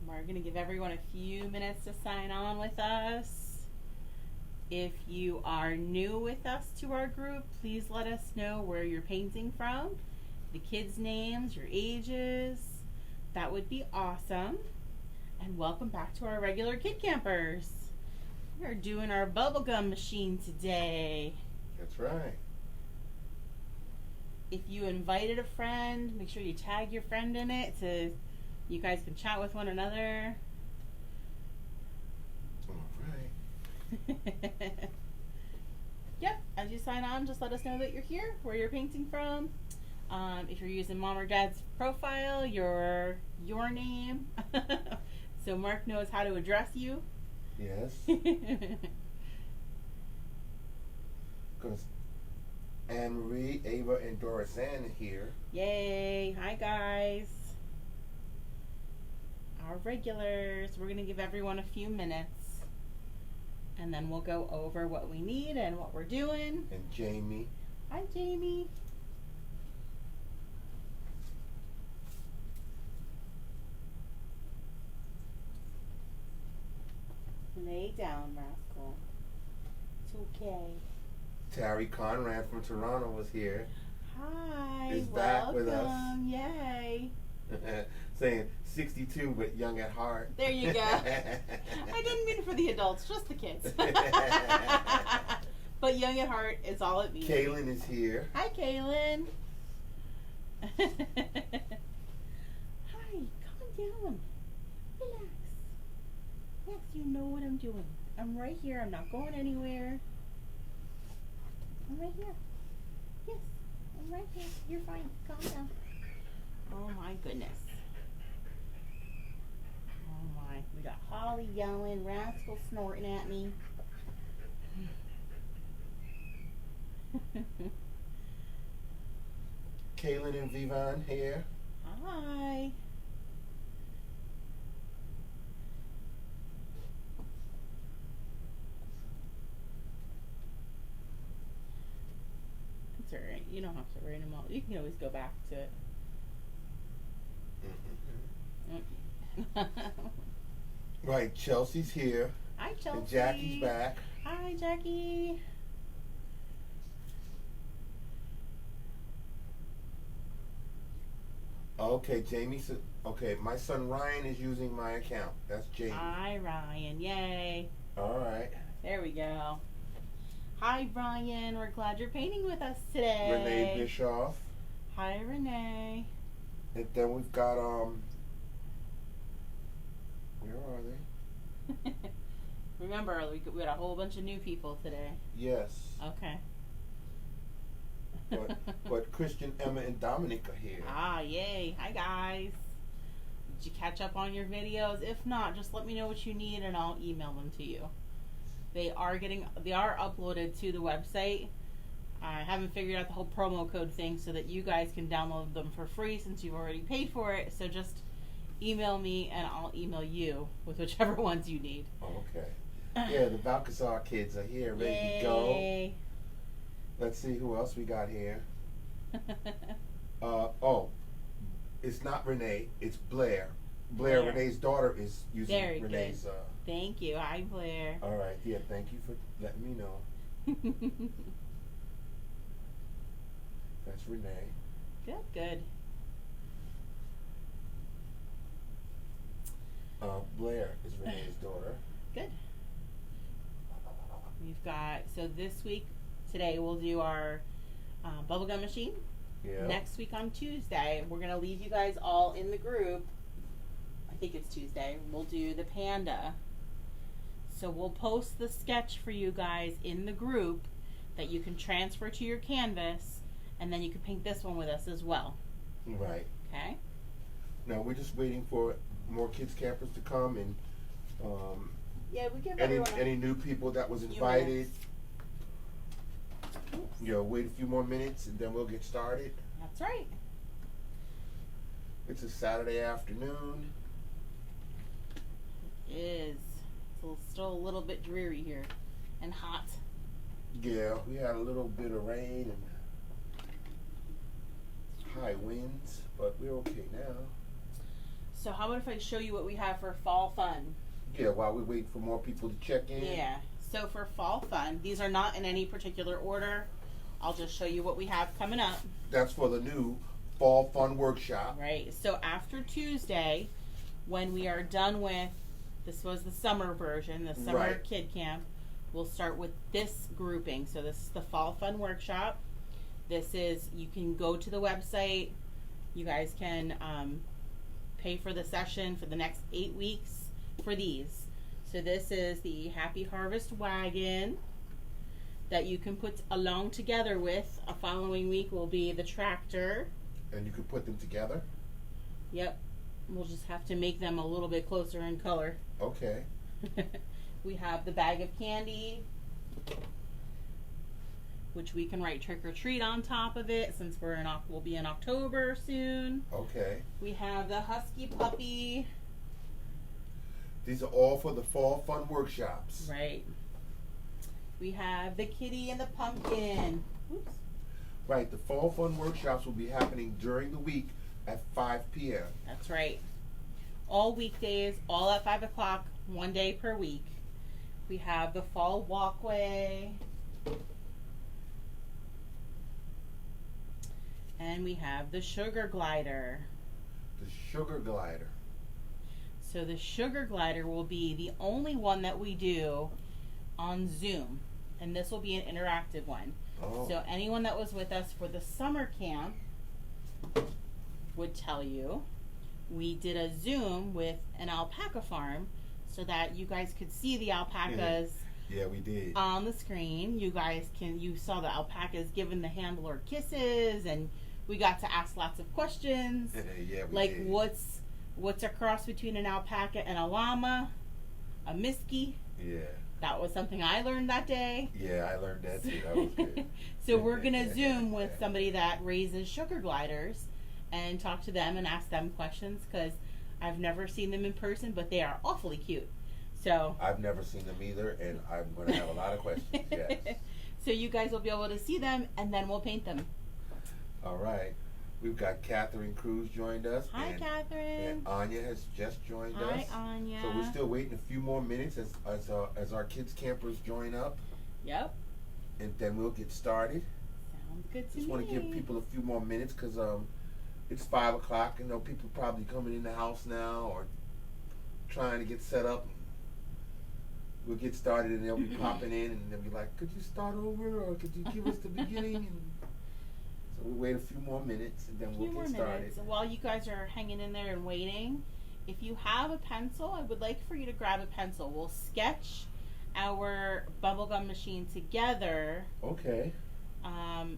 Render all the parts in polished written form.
We're going to give everyone a few minutes to sign on with us. If you are new with us to our group, please let us know where you're painting from, the kids' names, your ages. That would be awesome. And welcome back to our regular kid campers. We're doing our bubblegum machine today. That's right. If you invited a friend, make sure you tag your friend in it so you guys can chat with one another. All right. Yep, as you sign on, just let us know that you're here, where you're painting from. If you're using mom or dad's profile, your name. So Mark knows how to address you. Yes. Because Anne-Marie, Ava, and Doris Ann are here. Yay. Hi, guys. Our regulars. We're going to give everyone a few minutes. And then we'll go over what we need and what we're doing. And Jamie. Hi, Jamie. Lay down, rascal. It's okay. Terry Conrad from Toronto was here. Hi. Is welcome. back with us. Yay. Saying 62 but young at heart. There you go. I didn't mean for the adults, just the kids. But young at heart is all it means. Kaylin is here. Hi, Kaylin. Hi, calm down. Relax. Yes, you know what I'm doing. I'm right here. I'm not going anywhere. I'm right here. Yes, I'm right here. You're fine. Calm down. Oh my goodness. Oh my. We got Holly yelling, Rascal snorting at me. Kaylin and Vivan here. Hi. It's alright. You don't have to write them all. You can always go back to it. Right, Chelsea's here. Hi, Chelsea. And Jackie's back. Hi, Jackie. Okay, Jamie said, okay, my son Ryan is using my account. That's Jamie. Hi, Ryan. Yay. All right. There we go. Hi, Ryan. We're glad you're painting with us today. Renee Bischoff. Hi, Renee. And then we've got, where are they? Remember, we had a whole bunch of new people today. Yes. Okay. But Christian, Emma, and Dominic are here. Ah, yay. Hi, guys. Did you catch up on your videos? If not, just let me know what you need and I'll email them to you. They are uploaded to the website. I haven't figured out the whole promo code thing so that you guys can download them for free since you've already paid for it. So just email me and I'll email you with whichever ones you need. Okay. Yeah, the Balcazar kids are here, ready to go. Let's see who else we got here. It's not Renee, it's Blair. Blair, Renee's daughter, is using Very Renee's. Good. Thank you. Hi, Blair. All right. Yeah, thank you for letting me know. That's Renee. Good. Blair is Renee's daughter. Good. We've got, so this week, today we'll do our bubblegum machine. Yeah. Next week on Tuesday, we're going to leave you guys all in the group. I think it's Tuesday. We'll do the panda. So we'll post the sketch for you guys in the group that you can transfer to your canvas, and then you can paint this one with us as well. Right. Okay? Now we're just waiting for more kids campers to come, and yeah, we give any new people that was invited. You know, wait a few more minutes and then we'll get started. That's right. It's a Saturday afternoon. It is. It's still a little bit dreary here and hot. Yeah, we had a little bit of rain and high winds, but we're okay now. So how about if I show you what we have for fall fun? Yeah, while we wait for more people to check in. Yeah. So for fall fun, these are not in any particular order. I'll just show you what we have coming up. That's for the new Fall Fun Workshop. Right. So after Tuesday, when we are done with, this was the summer version, the summer kid camp, we'll start with this grouping. So this is the Fall Fun Workshop. This is, you can go to the website. You guys can pay for the session for the next 8 weeks for these. So this is the Happy Harvest Wagon that you can put along together with. A following week will be the tractor. And you can put them together? Yep. We'll just have to make them a little bit closer in color. Okay. We have the bag of candy, which we can write trick or treat on top of it since we'll be in October soon. Okay. We have the Husky Puppy. These are all for the Fall Fun Workshops. Right. We have the Kitty and the Pumpkin. Oops. Right, the Fall Fun Workshops will be happening during the week at 5 p.m. That's right. All weekdays, all at 5 o'clock, 1 day per week. We have the Fall Walkway. And we have the Sugar Glider. The Sugar Glider. So the Sugar Glider will be the only one that we do on Zoom. And this will be an interactive one. Oh. So anyone that was with us for the summer camp would tell you we did a Zoom with an alpaca farm so that you guys could see the alpacas. Yeah, we did. On the screen. You saw the alpacas giving the handler kisses, and we got to ask lots of questions. Yeah, we like did. What's a cross between an alpaca and a llama? A misky? Yeah. That was something I learned that day. Yeah, I learned that too. That was good. So we're going to Zoom with somebody that raises sugar gliders and talk to them and ask them questions because I've never seen them in person, but they are awfully cute. So I've never seen them either, and I'm going to have a lot of questions, yes. So you guys will be able to see them, and then we'll paint them. All right. We've got Catherine Cruz joined us. Hi, Catherine. And Anya has just joined us. Hi, Anya. So we're still waiting a few more minutes as our kids campers join up. Yep. And then we'll get started. Sounds good to me. Just want to give people a few more minutes because it's 5 o'clock. You know, people probably coming in the house now or trying to get set up. We'll get started and they'll be popping in and they'll be like, could you start over or could you give us the beginning? And so we'll wait a few more minutes and then we'll get started. So while you guys are hanging in there and waiting, if you have a pencil, I would like for you to grab a pencil. We'll sketch our bubblegum machine together. Okay.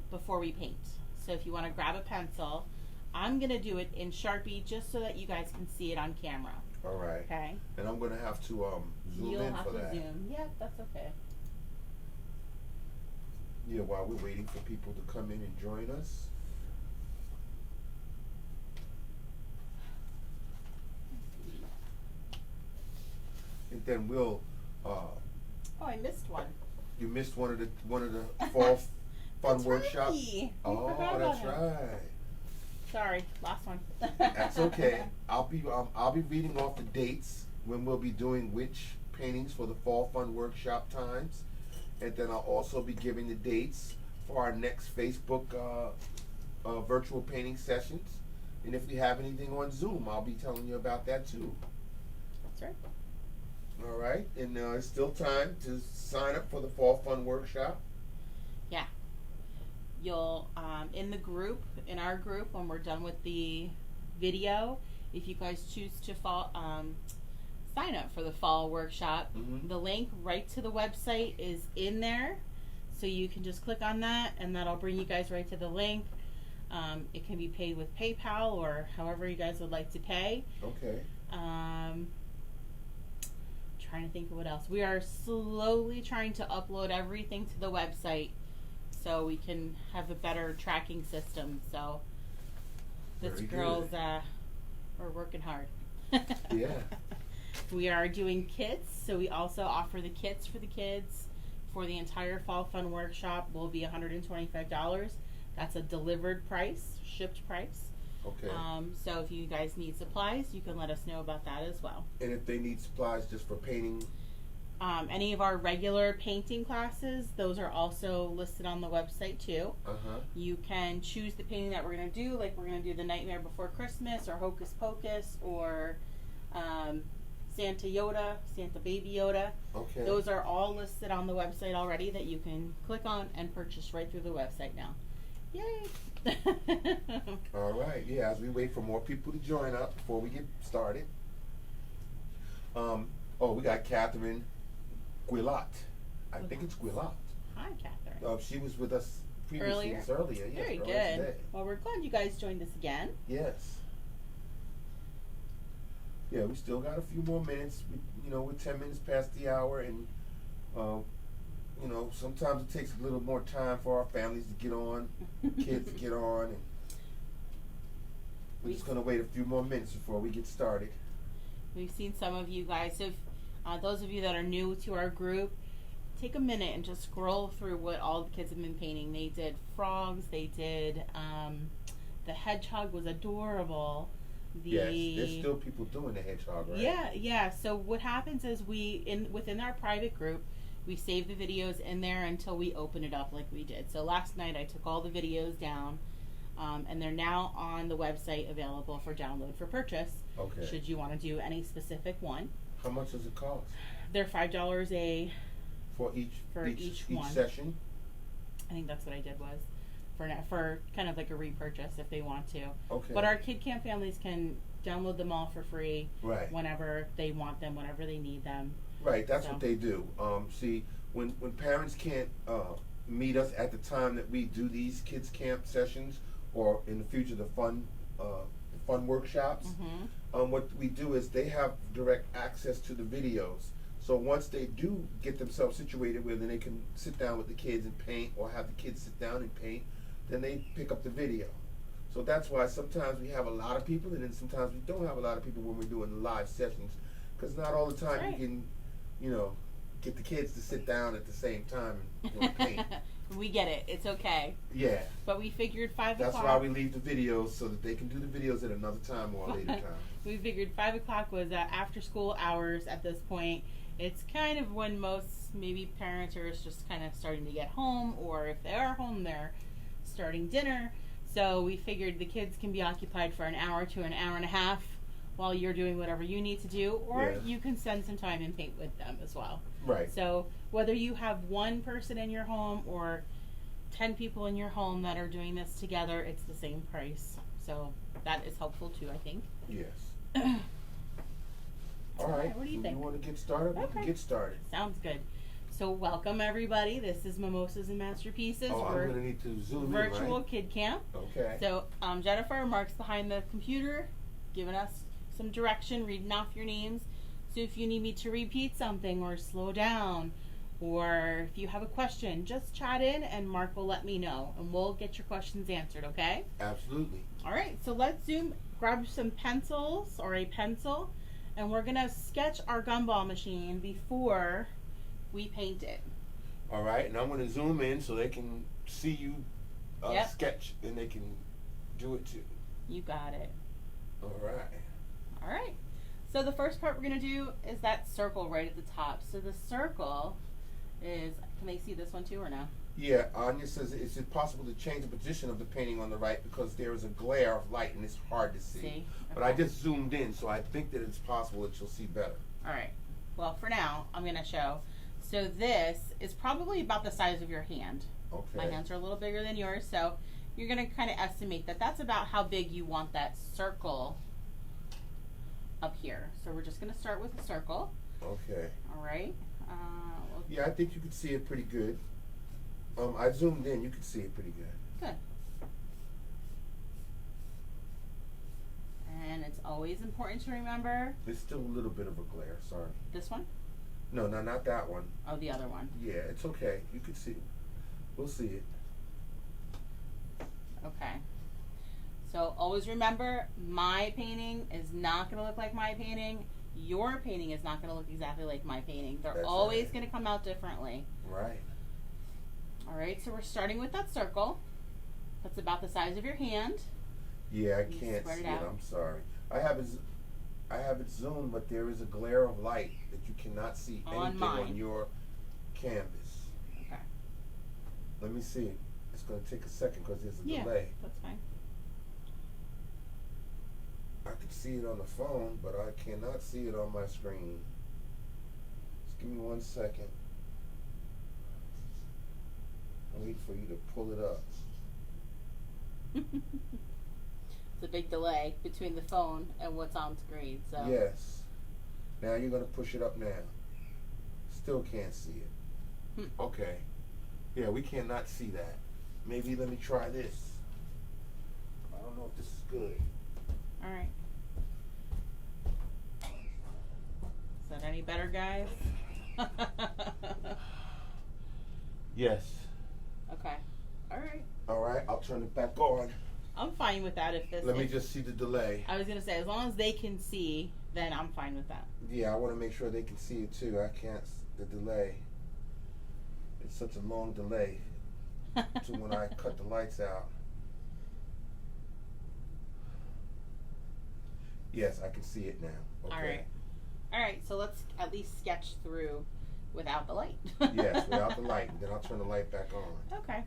Before we paint. So if you want to grab a pencil, I'm going to do it in Sharpie just so that you guys can see it on camera. All right. Okay. And I'm going to have to zoom You'll in have for to that. zoom. Yeah, that's okay. Yeah, while we're waiting for people to come in and join us. And then we'll. Oh, I missed one. You missed one of the fall fun That's workshop. right. Oh, that's right. Sorry, last one. That's okay. I'll be reading off the dates when we'll be doing which paintings for the fall fun workshop times, and then I'll also be giving the dates for our next Facebook virtual painting sessions. And if we have anything on Zoom, I'll be telling you about that too. That's right. All right, and it's still time to sign up for the fall fun workshop. Yeah. You'll in our group when we're done with the video, if you guys choose to sign up for the fall workshop, the link right to the website is in there, so you can just click on that and that'll bring you guys right to the link. It can be paid with PayPal or however you guys would like to pay. Okay. Trying to think of what else. We are slowly trying to upload everything to the website so we can have a better tracking system. So this girls are working hard. Yeah. We are doing kits, so we also offer the kits for the kids for the entire Fall Fun Workshop will be $125. That's a delivered price, shipped price. Okay. So if you guys need supplies, you can let us know about that as well. And if they need supplies just for painting? Any of our regular painting classes, those are also listed on the website too. You can choose the painting that we're going to do, like we're going to do the Nightmare Before Christmas or Hocus Pocus or Santa Yoda, Santa Baby Yoda. Okay. Those are all listed on the website already that you can click on and purchase right through the website now. Yay! All right. Yeah, as we wait for more people to join up before we get started. We got Catherine Guillat. I think it's Guillat. Hi, Catherine. She was with us previously. Earlier. Yes, very good. Today. Well, we're glad you guys joined us again. Yes. Yeah, we still got a few more minutes. We're 10 minutes past the hour, and sometimes it takes a little more time for our families to get on, kids to get on, and we're just gonna wait a few more minutes before we get started. We've seen some of you guys. So, those of you that are new to our group, take a minute and just scroll through what all the kids have been painting. They did frogs. They did the hedgehog was adorable. Yes, there's still people doing the hedgehog, right? Yeah. So what happens is within our private group, we save the videos in there until we open it up like we did. So last night I took all the videos down, and they're now on the website available for download for purchase. Okay. Should you want to do any specific one. How much does it cost? They're $5 for each one session. I think that's what I did was for kind of like a repurchase if they want to. Okay. But our Kid Camp families can download them all for free. Right. Whenever they want them, whenever they need them. Right. That's what they do. See, when parents can't meet us at the time that we do these kids camp sessions, or in the future the fun workshops. What we do is they have direct access to the videos. So once they do get themselves situated where then they can sit down with the kids and paint, or have the kids sit down and paint, then they pick up the video. So that's why sometimes we have a lot of people, and then sometimes we don't have a lot of people when we're doing the live sessions, because not all the time you can, get the kids to sit down at the same time and paint. We get it. It's okay. Yeah. But we figured 5 o'clock. That's why we leave the videos, so that they can do the videos at another time or a later time. We figured 5 o'clock was after school hours at this point. It's kind of when most maybe parents are just kind of starting to get home, or if they are home, they're starting dinner. So we figured the kids can be occupied for an hour to an hour and a half while you're doing whatever you need to do, or you can spend some time and paint with them as well. Right. So whether you have one person in your home or 10 people in your home that are doing this together, it's the same price. So that is helpful too, I think. Yes. All right. What do you think? You want to get started? We can get started. Sounds good. So welcome everybody. This is Mimosas and Masterpieces. Oh, I'm going to need to zoom in, right? Virtual Kid Camp. Okay. So Jennifer, Mark's behind the computer, giving us some direction, reading off your names. So if you need me to repeat something or slow down, or if you have a question, just chat in and Mark will let me know, and we'll get your questions answered, okay? Absolutely. All right, so let's grab some pencils or a pencil, and we're going to sketch our gumball machine before we paint it. All right, and I'm going to zoom in so they can see you sketch, and they can do it too. You got it. All right. All right. So the first part we're going to do is that circle right at the top. So the circle is, can they see this one too or no? Yeah, Anya says, is it possible to change the position of the painting on the right because there is a glare of light and it's hard to see? Okay. But I just zoomed in, so I think that it's possible that you'll see better. All right. Well, for now, I'm going to show. So this is probably about the size of your hand. Okay. My hands are a little bigger than yours, so you're going to kind of estimate that that's about how big you want that circle up here. So we're just going to start with a circle. Okay. All right. Yeah, I think you can see it pretty good. I zoomed in. You can see it pretty good. Good. And it's always important to remember. There's still a little bit of a glare. Sorry. This one? No, not that one. Oh, the other one. Yeah, it's okay. You can see it. We'll see it. Okay. So always remember, my painting is not going to look like my painting. Your painting is not going to look exactly like my painting. They're always going to come out differently. Right. All right, so we're starting with that circle. That's about the size of your hand. Yeah, I You can't spread see it it. out. I'm sorry. I have it zoomed, but there is a glare of light that you cannot see On anything mine. on your canvas. Okay. Let me see. It's going to take a second because there's a Yeah, delay. that's fine. I can see it on the phone, but I cannot see it on my screen. Just give me 1 second. I'll wait for you to pull it up. It's a big delay between the phone and what's on screen. So Yes. Now you're going to push it up now. Still can't see it. Okay. Yeah, we cannot see that. Maybe let me try this. I don't know if this is good. All right. Is that any better, guys? Yes. Okay. All right. All right, I'll turn it back on. I'm fine with that. If this. Let me just see the delay. I was gonna say, as long as they can see, then I'm fine with that. Yeah, I want to make sure they can see it too. I can't. The delay. It's such a long delay to when I cut the lights out. Yes, I can see it now. Okay. All right. All right. So let's at least sketch through without the light. Yes, without the light. Then I'll turn the light back on. Okay.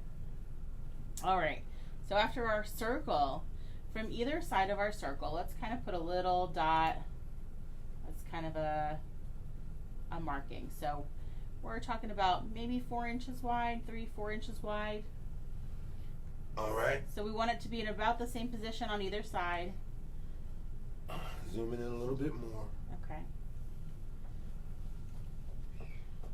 All right. So after our circle, from either side of our circle, let's kind of put a little dot. That's kind of a marking. So we're talking about maybe 4 inches wide, 4 inches wide. All right. So we want it to be in about the same position on either side. Zooming in a little bit more. Okay.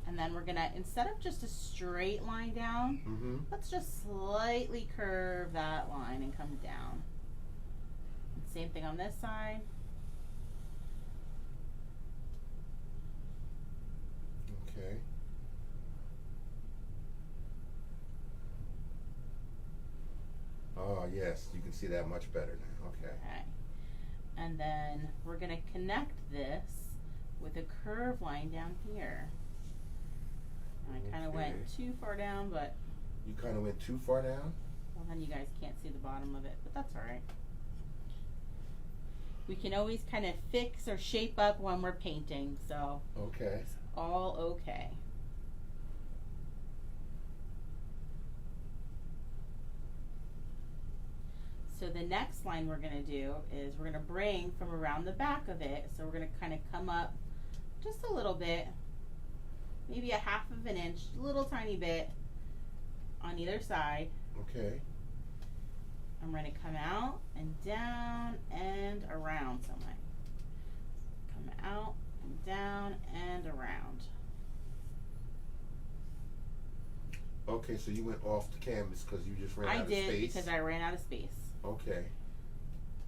And then we're gonna, instead of just a straight line down, let's just slightly curve that line and come down. And same thing on this side. Okay. Oh, yes, you can see that much better now. Okay. Okay. And then we're gonna connect this with a curved line down here. And I kind of went too far down, but You kind of went too far down? well, then you guys can't see the bottom of it, but that's all right. We can always kind of fix or shape up when we're painting, so Okay. it's all okay. So the next line we're gonna do is we're gonna bring from around the back of it, so we're gonna kind of come up just a little bit, maybe a 1/2 inch, little tiny bit on either side. Okay. I'm going to come out and down and around somewhere. Come out and down and around. Okay, so you went off the canvas because you just ran out of space? I did, because I ran out of space. Okay.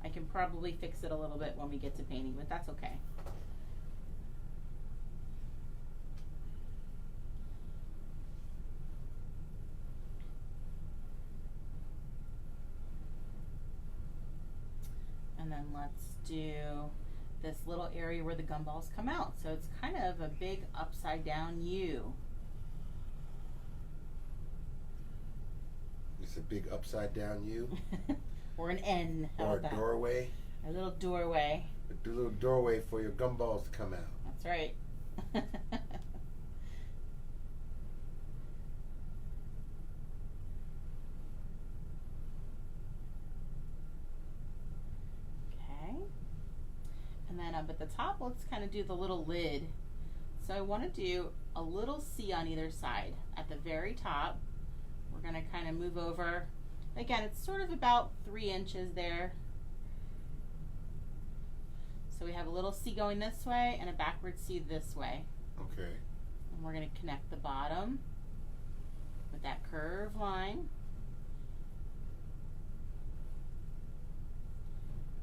I can probably fix it a little bit when we get to painting, but that's okay. And then let's do this little area where the gumballs come out. So it's kind of a big upside down U. It's a big upside down U? Or an N. How Or a about that? doorway? A little doorway. A little doorway for your gumballs to come out. That's right. Okay. And then up at the top, let's kind of do the little lid. So I want to do a little C on either side. At the very top, we're going to kind of move over. Again, it's sort of about 3 inches there. So we have a little C going this way and a backward C this way. Okay. And we're going to connect the bottom with that curved line.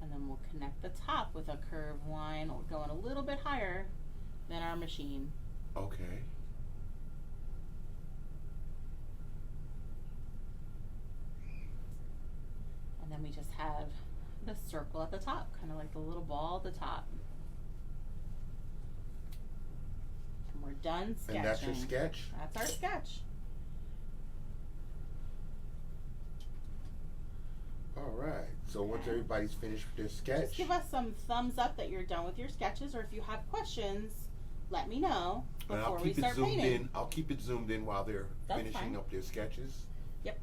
And then we'll connect the top with a curved line going a little bit higher than our machine. Okay. And then we just have the circle at the top, kind of like the little ball at the top. And we're done sketching. And that's your sketch? That's our sketch. All All right. So once everybody's finished with their sketch, just give us some thumbs up that you're done with your sketches, or if you have questions, let me know before we start painting. I'll keep it zoomed in while they're finishing up their sketches. Yep.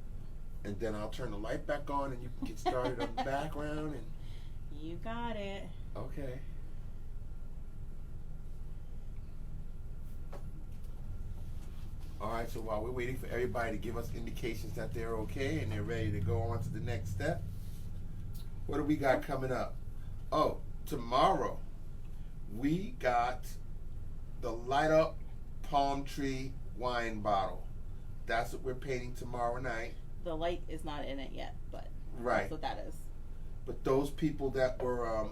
And then I'll turn the light back on, and you can get started on the background. And you got it. Okay. All right, so while we're waiting for everybody to give us indications that they're okay and they're ready to go on to the next step, what do we got coming up? Oh, tomorrow we got the light up palm tree wine bottle. That's what we're painting tomorrow night. The light is not in it yet, but right. That's what that is. But those people that were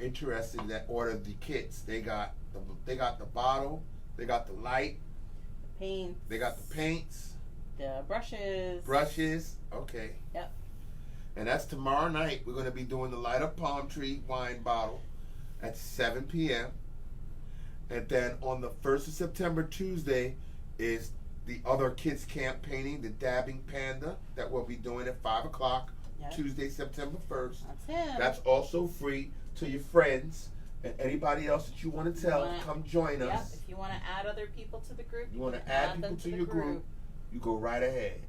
interested, that ordered the kits, they got the bottle, they got the light, paints. They got the paints. The brushes. Brushes. Okay. Yep. And that's tomorrow night. We're going to be doing the light up palm tree wine bottle at 7 p.m. And then on the 1st of September, Tuesday, is the other kids camp painting, the dabbing panda, that we'll be doing at 5 o'clock, yep. Tuesday, September 1st. That's him. That's also free to your friends. And anybody else that you want to tell, come join us. Yep, if you want to add other people to the group, you want to add people to your group, you go right ahead.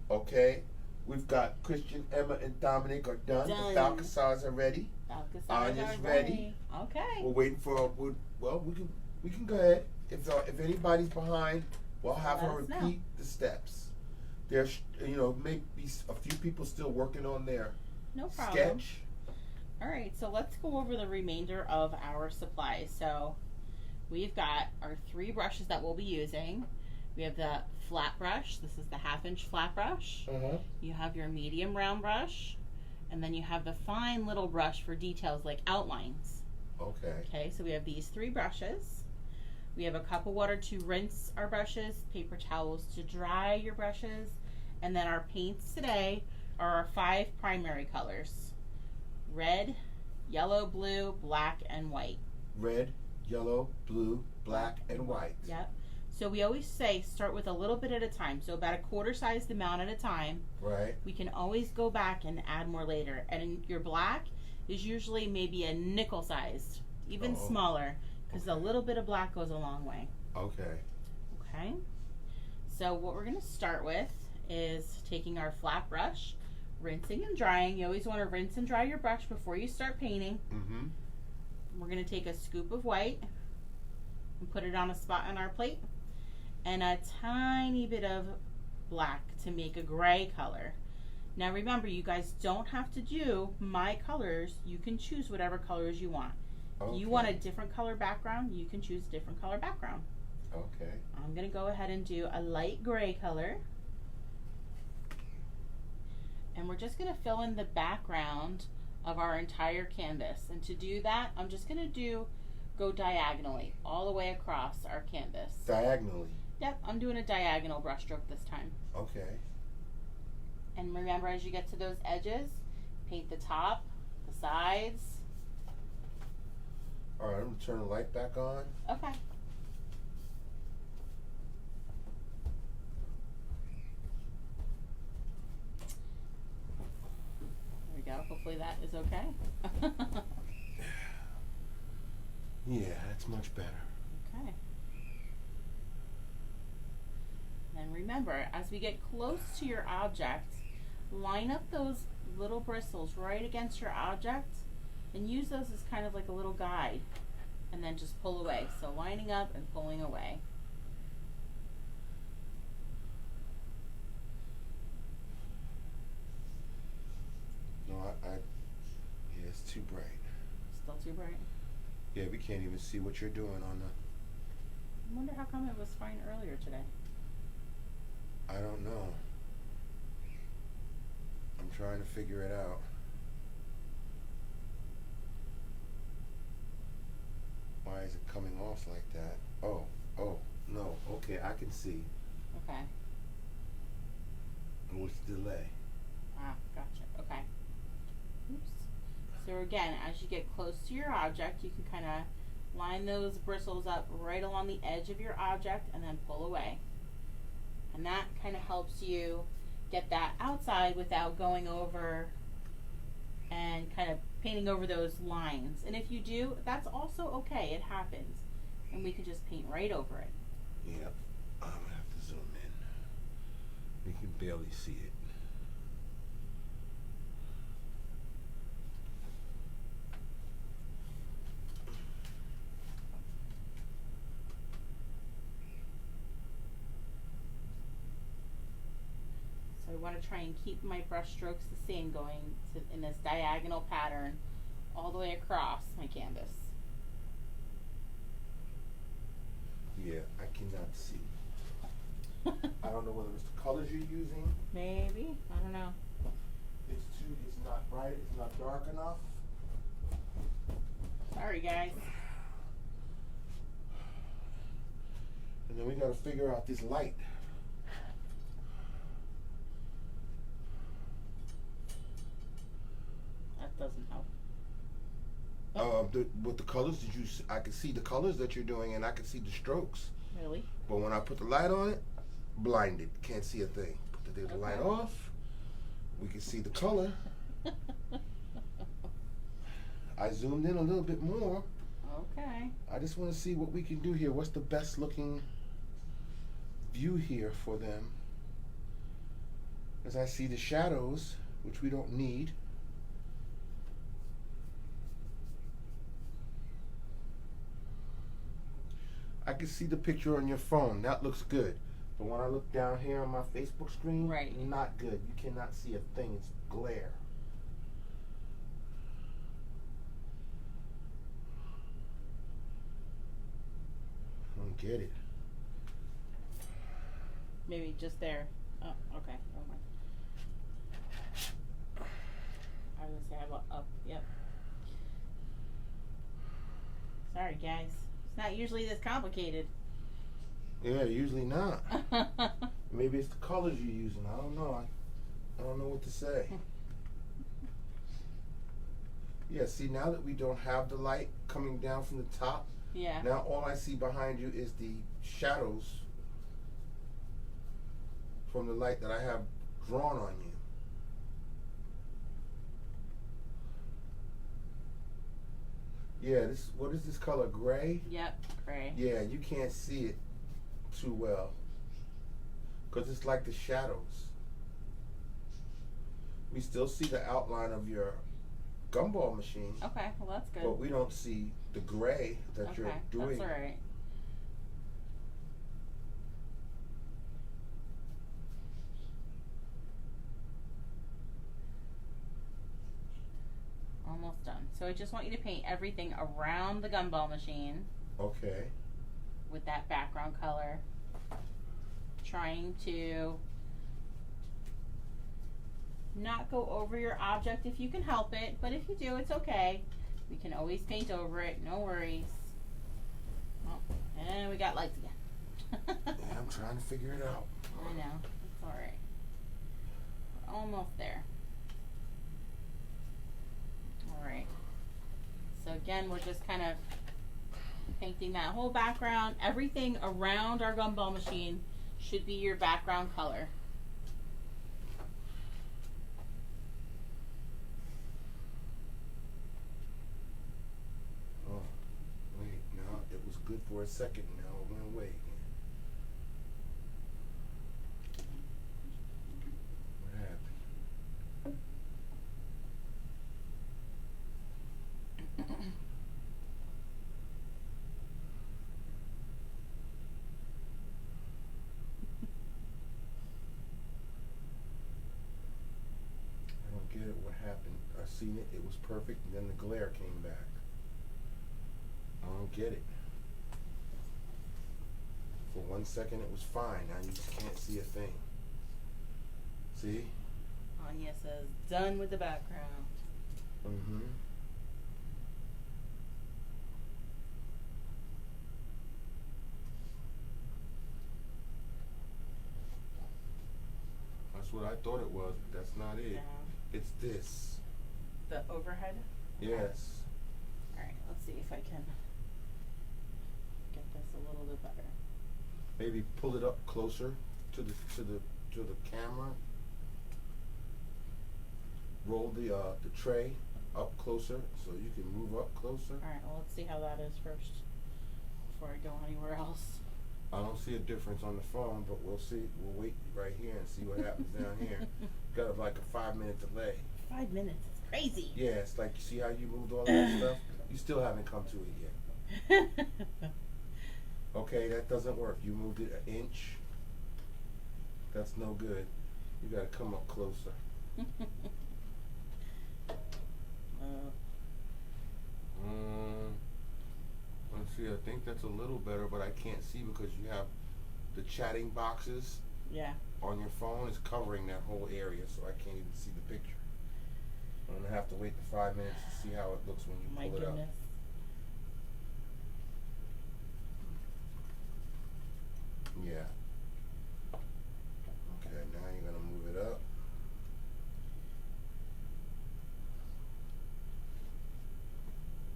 Okay? We've got Christian, Emma, and Dominic are done. The Balcazars are ready. Anya's ready. Okay. We're waiting for, we can go ahead. If anybody's behind, we'll have her repeat the steps. There's, maybe a few people still working on their sketch. All right, so let's go over the remainder of our supplies. So we've got our 3 brushes that we'll be using. We have the flat brush. This is the 1/2-inch flat brush. You have your medium round brush, and then you have the fine little brush for details like outlines. Okay, so we have these 3 brushes. We have a cup of water to rinse our brushes, paper towels to dry your brushes, and then our paints today are our 5 primary colors. Red, yellow, blue, black, and white. Red, yellow, blue, black, and white. Yep. So we always say start with a little bit at a time. So about a quarter-sized amount at a time. Right. We can always go back and add more later. And your black is usually maybe a nickel-sized, even smaller, because a little bit of black goes a long way. Okay. Okay. So what we're going to start with is taking our flat brush, rinsing and drying. You always want to rinse and dry your brush before you start painting. We're going to take a scoop of white and put it on a spot on our plate, and a tiny bit of black to make a gray color. Now remember, you guys don't have to do my colors. You can choose whatever colors you want. If you want a different color background, you can choose a different color background. Okay. I'm going to go ahead and do a light gray color. And we're just going to fill in the background of our entire canvas. And to do that, I'm just going to go diagonally all the way across our canvas. Diagonally? Yep, I'm doing a diagonal brush stroke this time. Okay. And remember, as you get to those edges, paint the top, the sides. All right, I'm going to turn the light back on. Okay. Hopefully that is okay. Yeah, that's much better. Okay. And remember, as we get close to your object, line up those little bristles right against your object and use those as kind of like a little guide, and then just pull away. So lining up and pulling away. No, yeah, it's too bright. Still too bright? Yeah, we can't even see what you're doing on the... I wonder how come it was fine earlier today. I don't know. I'm trying to figure it out. Why is it coming off like that? Oh, no. Okay, I can see. Okay. And what's the delay? Ah, gotcha. Okay. Oops. So again, as you get close to your object, you can kind of line those bristles up right along the edge of your object and then pull away. And that kind of helps you get that outside without going over and kind of painting over those lines. And if you do, that's also okay. It happens. And we can just paint right over it. Yep. I'm gonna have to zoom in. You can barely see it. So I want to try and keep my brush strokes the same, going in this diagonal pattern all the way across my canvas. Yeah, I cannot see. I don't know whether it's the colors you're using. Maybe. I don't know. It's not bright, it's not dark enough. Sorry, guys. And then we gotta figure out this light. That doesn't help. With the colors, I could see the colors that you're doing, and I could see the strokes. Really? But when I put the light on it, blinded, can't see a thing. Put the light off, we can see the color. I zoomed in a little bit more. Okay. I just want to see what we can do here. What's the best looking view here for them? As I see the shadows, which we don't need. I can see the picture on your phone. That looks good. But when I look down here on my Facebook screen, right, not good. You cannot see a thing. It's glare. I don't get it. Maybe just there. Oh, okay. Never mind. I was gonna say how about up. Yep. Sorry, guys. It's not usually this complicated. Yeah, usually not. Maybe it's the colors you're using. I don't know. I don't know what to say. Yeah, see, now that we don't have the light coming down from the top, yeah. Now all I see behind you is the shadows from the light that I have drawn on you. Yeah, what is this color? Gray? Yep, gray. Yeah, you can't see it too well because it's like the shadows. We still see the outline of your gumball machine. Okay, well that's good. But we don't see the gray that you're doing. That's all right. Almost done. So I just want you to paint everything around the gumball machine. Okay. With that background color. Trying to not go over your object if you can help it, but if you do, it's okay. We can always paint over it, no worries. Oh, and we got lights again. Yeah, I'm trying to figure it out. I know, it's alright. We're almost there. Alright. So again, we're just kind of painting that whole background. Everything around our gumball machine should be your background color. Oh, wait, no, it was good for a second, now it went away again. What happened? I don't get it, what happened. I seen it, it was perfect, and then the glare came back. I don't get it. For 1 second it was fine, now you just can't see a thing. See? Anya says, done with the background. Mm-hmm. That's what I thought it was, but that's not it. No. It's this. The overhead? Yes. Alright, let's see if I can get this a little bit better. Maybe pull it up closer to the camera. roll the tray up closer so you can move up closer. Alright, well, let's see how that is first before I go anywhere else. I don't see a difference on the phone, but we'll see. We'll wait right here and see what happens down here. Got like a 5-minute delay. 5 minutes, it's crazy. Yeah, it's like, you see how you moved all that stuff? You still haven't come to it yet. Okay, that doesn't work. You moved it an inch. That's no good. You gotta come up closer. Let's see, I think that's a little better, but I can't see because you have the chatting boxes Yeah. on your phone is covering that whole area, so I can't even see the picture. I'm gonna have to wait the 5 minutes to see how it looks when you My pull it goodness. up. Yeah. Okay, now you're gonna move it up.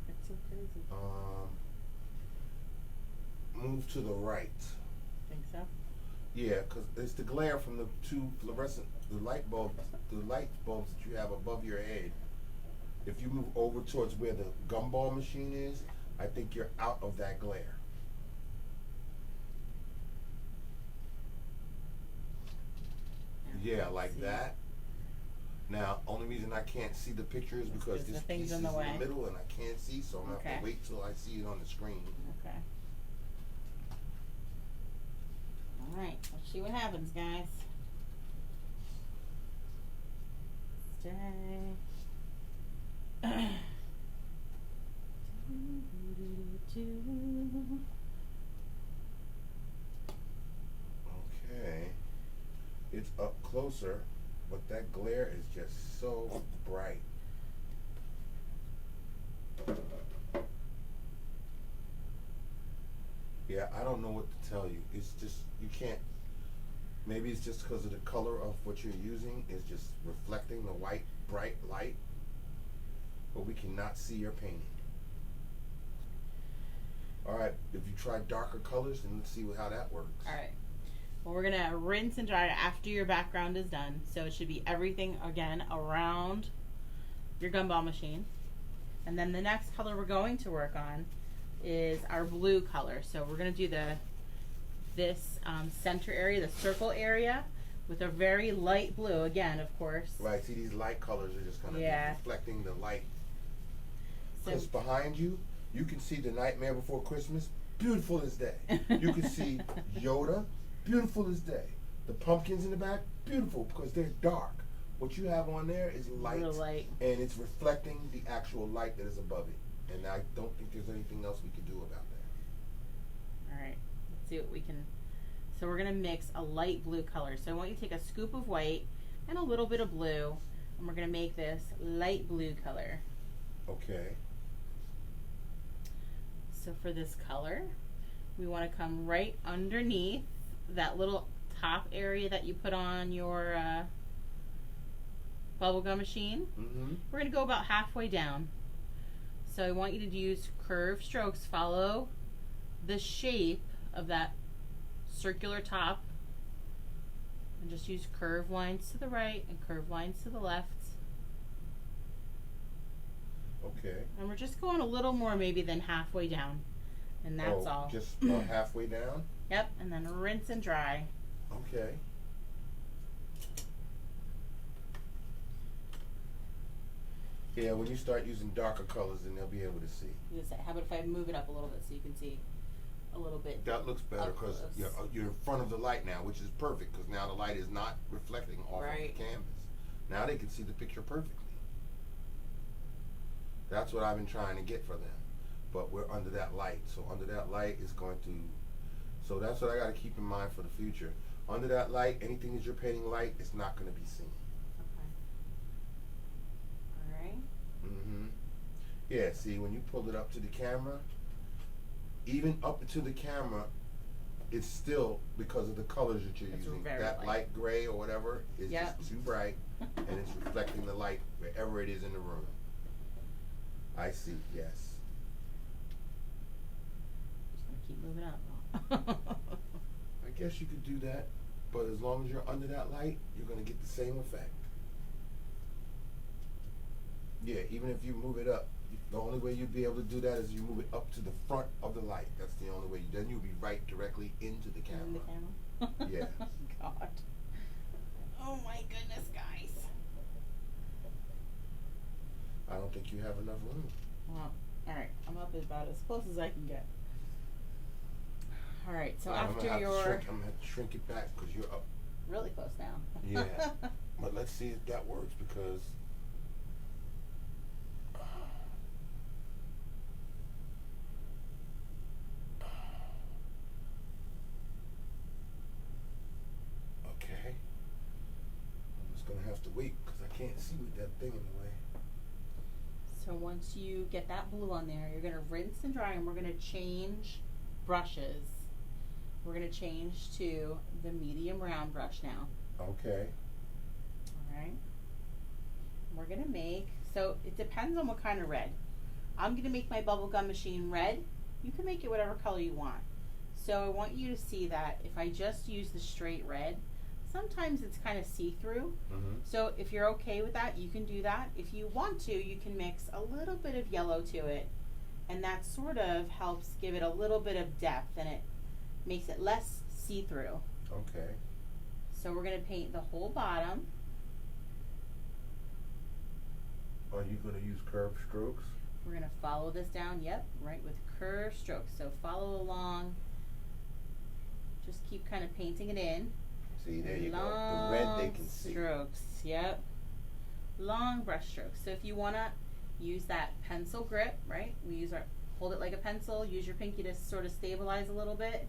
It's so crazy. Move to the right. Think so? Yeah, because it's the glare from the two fluorescent, the light bulbs that you have above your head. If you move over towards where the gumball machine is, I think you're out of that glare. Yeah, like that. Now, only reason I can't see the picture is because this piece is in the middle and I can't see, so I'm gonna have to wait till I see it on the screen. Okay. Alright, let's see what happens, guys. Stay. Okay. It's up closer, but that glare is just so bright. Yeah, I don't know what to tell you. It's just, you can't, maybe it's just because of the color of what you're using is just reflecting the white, bright light, but we cannot see your painting. Alright, if you try darker colors, then let's see how that works. Alright. Well, we're gonna rinse and dry it after your background is done. So it should be everything again around your gumball machine. And then the next color we're going to work on is our blue color. So we're gonna do this center area, the circle area, with a very light blue again, of course. Right, see these light colors are just gonna be reflecting the light. Because behind you, you can see the Nightmare Before Christmas, beautiful as day. You can see Yoda, beautiful as day. The pumpkins in the back, beautiful because they're dark. What you have on there is light, and it's reflecting the actual light that is above it. And I don't think there's anything else we can do about that. Alright, let's see what we can. So we're going to mix a light blue color. So I want you to take a scoop of white and a little bit of blue, and we're going to make this light blue color. Okay. So for this color, we want to come right underneath that little top area that you put on your bubblegum machine. Mm-hmm. We're going to go about halfway down. So I want you to use curved strokes. Follow the shape of that circular top. And just use curved lines to the right and curved lines to the left. Okay. And we're just going a little more maybe than halfway down. And that's all. Just halfway down? Yep, and then rinse and dry. Okay. Yeah, when you start using darker colors, then they'll be able to see. How about if I move it up a little bit so you can see a little bit? That looks better because you're in front of the light now, which is perfect because now the light is not reflecting off of the canvas. Now they can see the picture perfectly. That's what I've been trying to get for them. But we're under that light. So under that light is going to, so that's what I got to keep in mind for the future. Under that light, anything that you're painting light is not going to be seen. Okay. Alright. Mm-hmm. Yeah, see, when you pull it up to the camera, even up to the camera, it's still because of the colors that you're using. That light gray or whatever is just too bright, and it's reflecting the light wherever it is in the room. I see, yes. Just gonna keep moving up. I guess you could do that, but as long as you're under that light, you're gonna get the same effect. Yeah, even if you move it up, the only way you'd be able to do that is you move it up to the front of the light. That's the only way. Then you'll be right directly into the camera. In the camera? Yeah. God. Oh my goodness, guys. I don't think you have enough room. Well, alright, I'm up about as close as I can get. Alright, so I'm after gonna your... have to shrink it back because you're up. Really close now. Yeah. But let's see if that works because... Okay. I'm just going to have to wait because I can't see with that thing in the way. So once you get that blue on there, you're going to rinse and dry, and we're going to change brushes. We're going to change to the medium round brush now. Okay. Alright. We're going to make, so it depends on what kind of red. I'm going to make my bubblegum machine red. You can make it whatever color you want. So I want you to see that if I just use the straight red, sometimes it's kind of see-through. Mm-hmm. So if you're okay with that, you can do that. If you want to, you can mix a little bit of yellow to it, and that sort of helps give it a little bit of depth, and it makes it less see-through. Okay. So we're going to paint the whole bottom. Are you going to use curved strokes? We're going to follow this down, yep, right, with curved strokes. So follow along. Just keep kind of painting it in. See, there you go. Long The red they can see. strokes, yep. Long brush strokes. So if you want to use that pencil grip, right, hold it like a pencil, use your pinky to sort of stabilize a little bit.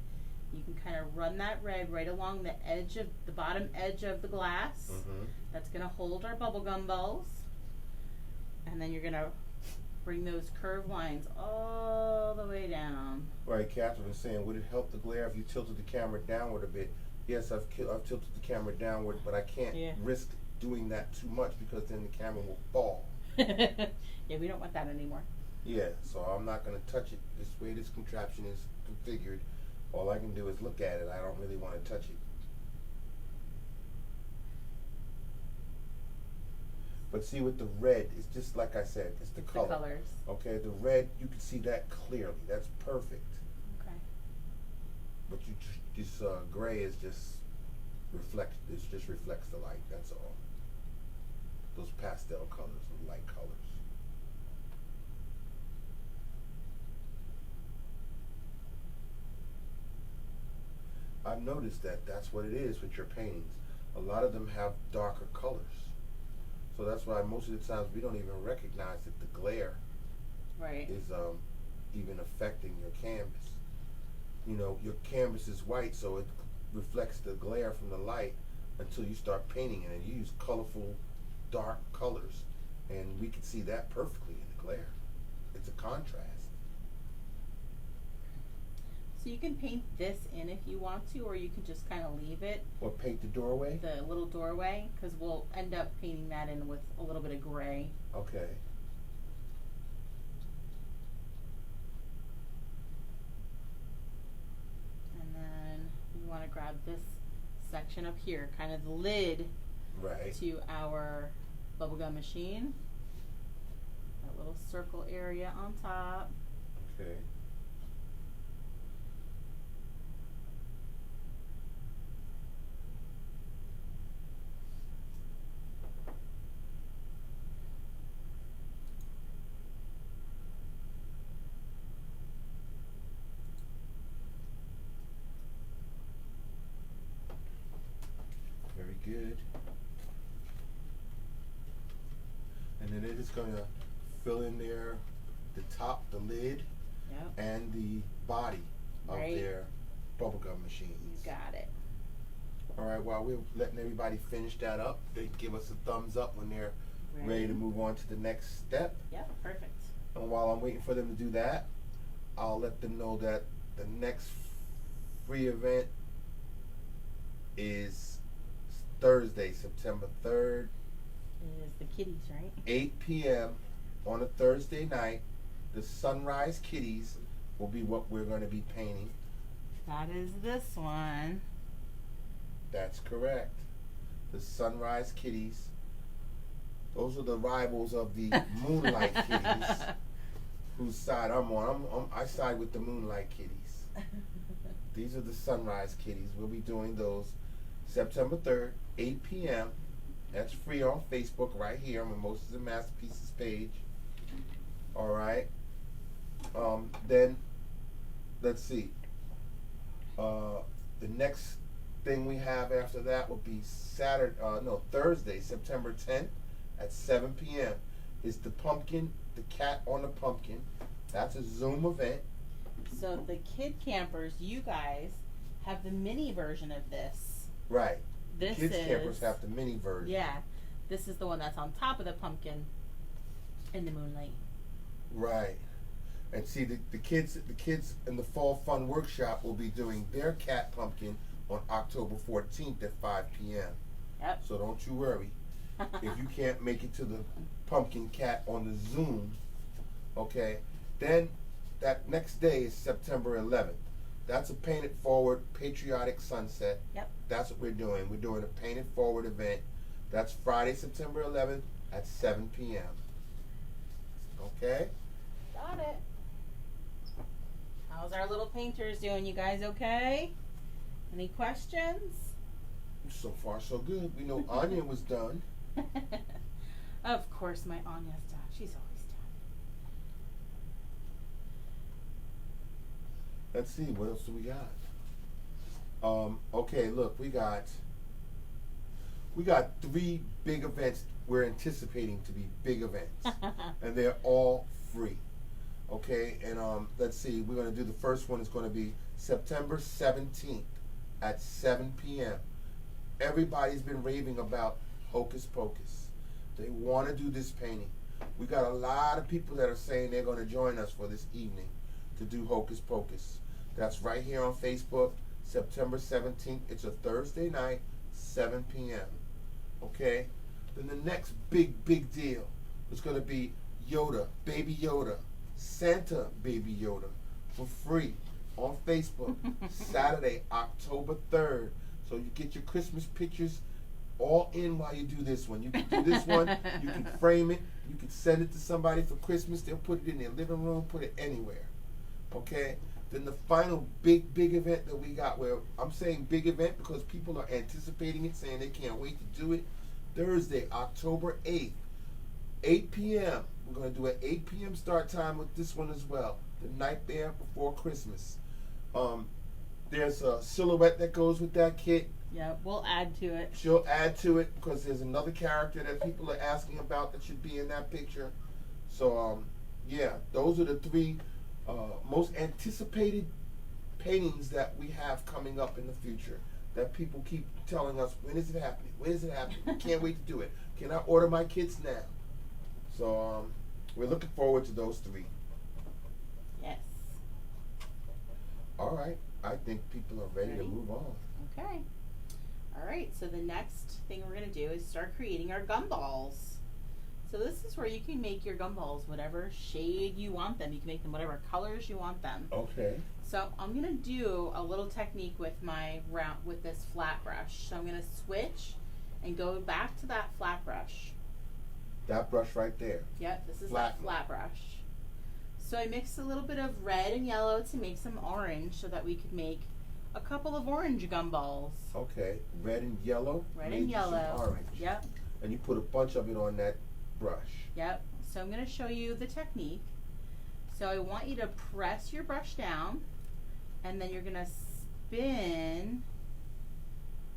You can kind of run that red right along the edge of the bottom edge of the glass. Mm-hmm. That's going to hold our bubblegum balls. And then you're going to bring those curved lines all the way down. Right, Catherine is saying, would it help the glare if you tilted the camera downward a bit? Yes, I've tilted the camera downward, but I can't risk doing that too much because then the camera will fall. Yeah, we don't want that anymore. Yeah, so I'm not going to touch it. This way this contraption is configured, all I can do is look at it. I don't really want to touch it. But see, with the red, it's just like I said, it's the color. The colors. Okay, the red, you can see that clearly. That's perfect. Okay. But this gray is just reflects the light. That's all. Those pastel colors, the light colors. I've noticed that that's what it is with your paintings. A lot of them have darker colors. So that's why most of the times we don't even recognize that the glare is even affecting your canvas. You know, your canvas is white, so it reflects the glare from the light until you start painting it, and you use colorful, dark colors, and we can see that perfectly in the glare. It's a contrast. So you can paint this in if you want to, or you can just kind of leave it. Or paint the doorway? The little doorway, because we'll end up painting that in with a little bit of gray. Okay. And then we want to grab this section up here, kind of the lid to our bubblegum machine. That little circle area on top. Okay. Very good. And then they're just going to fill in there the top, the lid, and the body of their bubblegum machines. You got it. All right, while we're letting everybody finish that up, they give us a thumbs up when they're ready to move on to the next step. Yep, perfect. And while I'm waiting for them to do that, I'll let them know that the next free event is Thursday, September 3rd. It is the kitties, right? 8 p.m. on a Thursday night. The Sunrise Kitties will be what we're going to be painting. That is this one. That's correct. The Sunrise Kitties. Those are the rivals of the Moonlight Kitties. Whose side I'm on? I side with the Moonlight Kitties. These are the Sunrise Kitties. We'll be doing those September 3rd, 8 p.m. That's free on Facebook right here on Mimosas and Masterpieces page. All right. Then let's see. The next thing we have after that will be Thursday, September 10th at 7 p.m. is the cat on the pumpkin. That's a Zoom event. So the kid campers, you guys, have the mini version of this. Right. This Kids campers have the mini version. Yeah. This is the one that's on top of the pumpkin in the moonlight. Right. And see, the kids in the Fall Fun Workshop will be doing their cat pumpkin on October 14th at 5 p.m. Yep. So don't you worry. If you can't make it to the pumpkin cat on the Zoom, okay, then that next day is September 11th. That's a Paint It Forward Patriotic Sunset. Yep. That's what we're doing. We're doing a Paint It Forward event. That's Friday, September 11th at 7 p.m. Okay? Got it. How's our little painters doing? You guys okay? Any questions? So far, so good. We know Anya was done. Of course, my Anya's done. She's always done. Let's see, what else do we got? Okay, look, we got 3 big events we're anticipating to be big events. And they're all free. Okay, and let's see, we're going to do the first one is going to be September 17th at 7 p.m. Everybody's been raving about Hocus Pocus. They want to do this painting. We got a lot of people that are saying they're going to join us for this evening to do Hocus Pocus. That's right here on Facebook, September 17th. It's a Thursday night, 7 p.m. Okay? Then the next big deal is going to be Yoda, Baby Yoda, Santa Baby Yoda for free on Facebook, Saturday, October 3rd. So you get your Christmas pictures all in while you do this one. You can do this one, you can frame it, you can send it to somebody for Christmas, they'll put it in their living room, put it anywhere. Okay? Then the final big event that we got, where I'm saying big event because people are anticipating it, saying they can't wait to do it, Thursday, October 8th, 8 p.m. We're going to do an 8 p.m. start time with this one as well, the night there before Christmas. There's a silhouette that goes with that kit. Yeah, we'll add to it. She'll add to it because there's another character that people are asking about that should be in that picture. So, yeah, those are the 3 most anticipated paintings that we have coming up in the future that people keep telling us, when is it happening? When is it happening? We can't wait to do it. Can I order my kits now? So, we're looking forward to those 3. Yes. All right. I think people are ready to move on. Okay. All right. So the next thing we're going to do is start creating our gumballs. So this is where you can make your gumballs whatever shade you want them. You can make them whatever colors you want them. Okay. So I'm going to do a little technique with with this flat brush. So I'm going to switch and go back to that flat brush. That brush right there. Yep, this is that flat brush. So I mixed a little bit of red and yellow to make some orange so that we could make a couple of orange gumballs. Okay, red and yellow. Red and yellow. Orange. Yep. And you put a bunch of it on that brush. Yep. So I'm going to show you the technique. So I want you to press your brush down, and then you're going to spin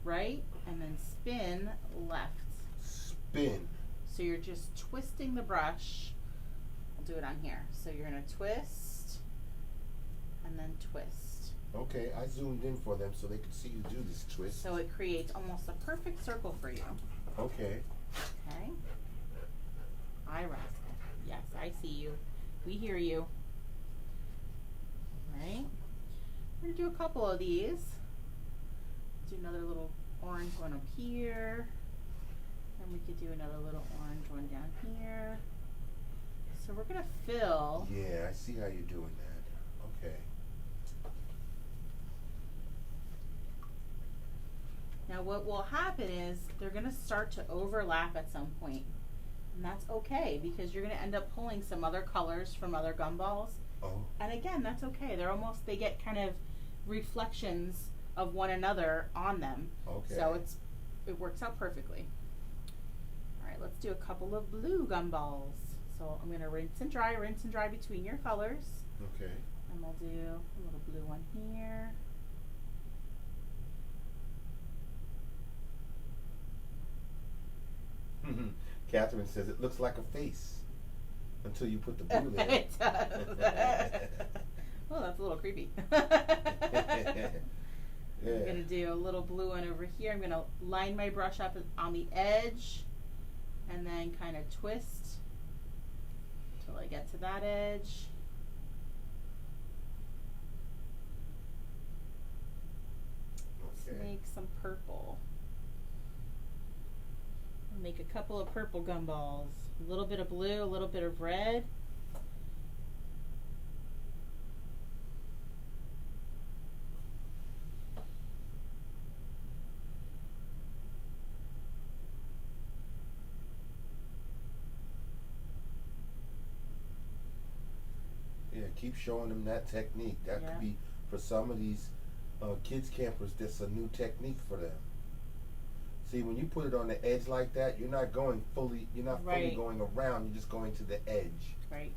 right, and then spin left. Spin. So you're just twisting the brush. I'll do it on here. So you're going to twist and then twist. Okay, I zoomed in for them so they could see you do this twist. So it creates almost a perfect circle for you. Okay. Okay. Hi, Rascal. Yes, I see you. We hear you. All right. We're going to do a couple of these. Do another little orange one up here. And we could do another little orange one down here. So we're going to fill. Yeah, I see how you're doing that. Okay. Now what will happen is they're going to start to overlap at some point. And that's okay, because you're going to end up pulling some other colors from other gumballs. Oh. And again, that's okay. They get kind of reflections of one another on them. Okay. So it works out perfectly. All right, let's do a couple of blue gumballs. So I'm going to rinse and dry between your colors. Okay. And we'll do a little blue one here. Catherine says it looks like a face until you put the blue there. It does. Oh, that's a little creepy. Yeah. I'm going to do a little blue one over here. I'm going to line my brush up on the edge and then kind of twist until I get to that edge. Let's make some purple. I'll make a couple of purple gumballs. A little bit of blue, a little bit of red. Yeah, keep showing them that technique. That could be, for some of these kids campers, that's a new technique for them. See, when you put it on the edge like that, you're not going fully, fully going around, you're just going to the edge. Right.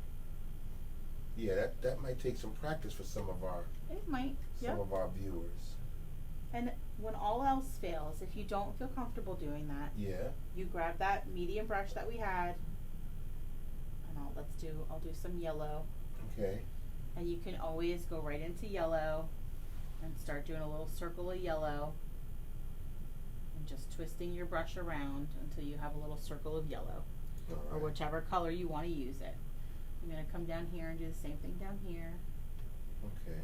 Yeah, that might take some practice for some of our of our viewers. And when all else fails, if you don't feel comfortable doing that, you grab that medium brush that we had, and I'll do some yellow. Okay. And you can always go right into yellow and start doing a little circle of yellow and just twisting your brush around until you have a little circle of yellow, or whichever color you want to use it. I'm going to come down here and do the same thing down here. Okay.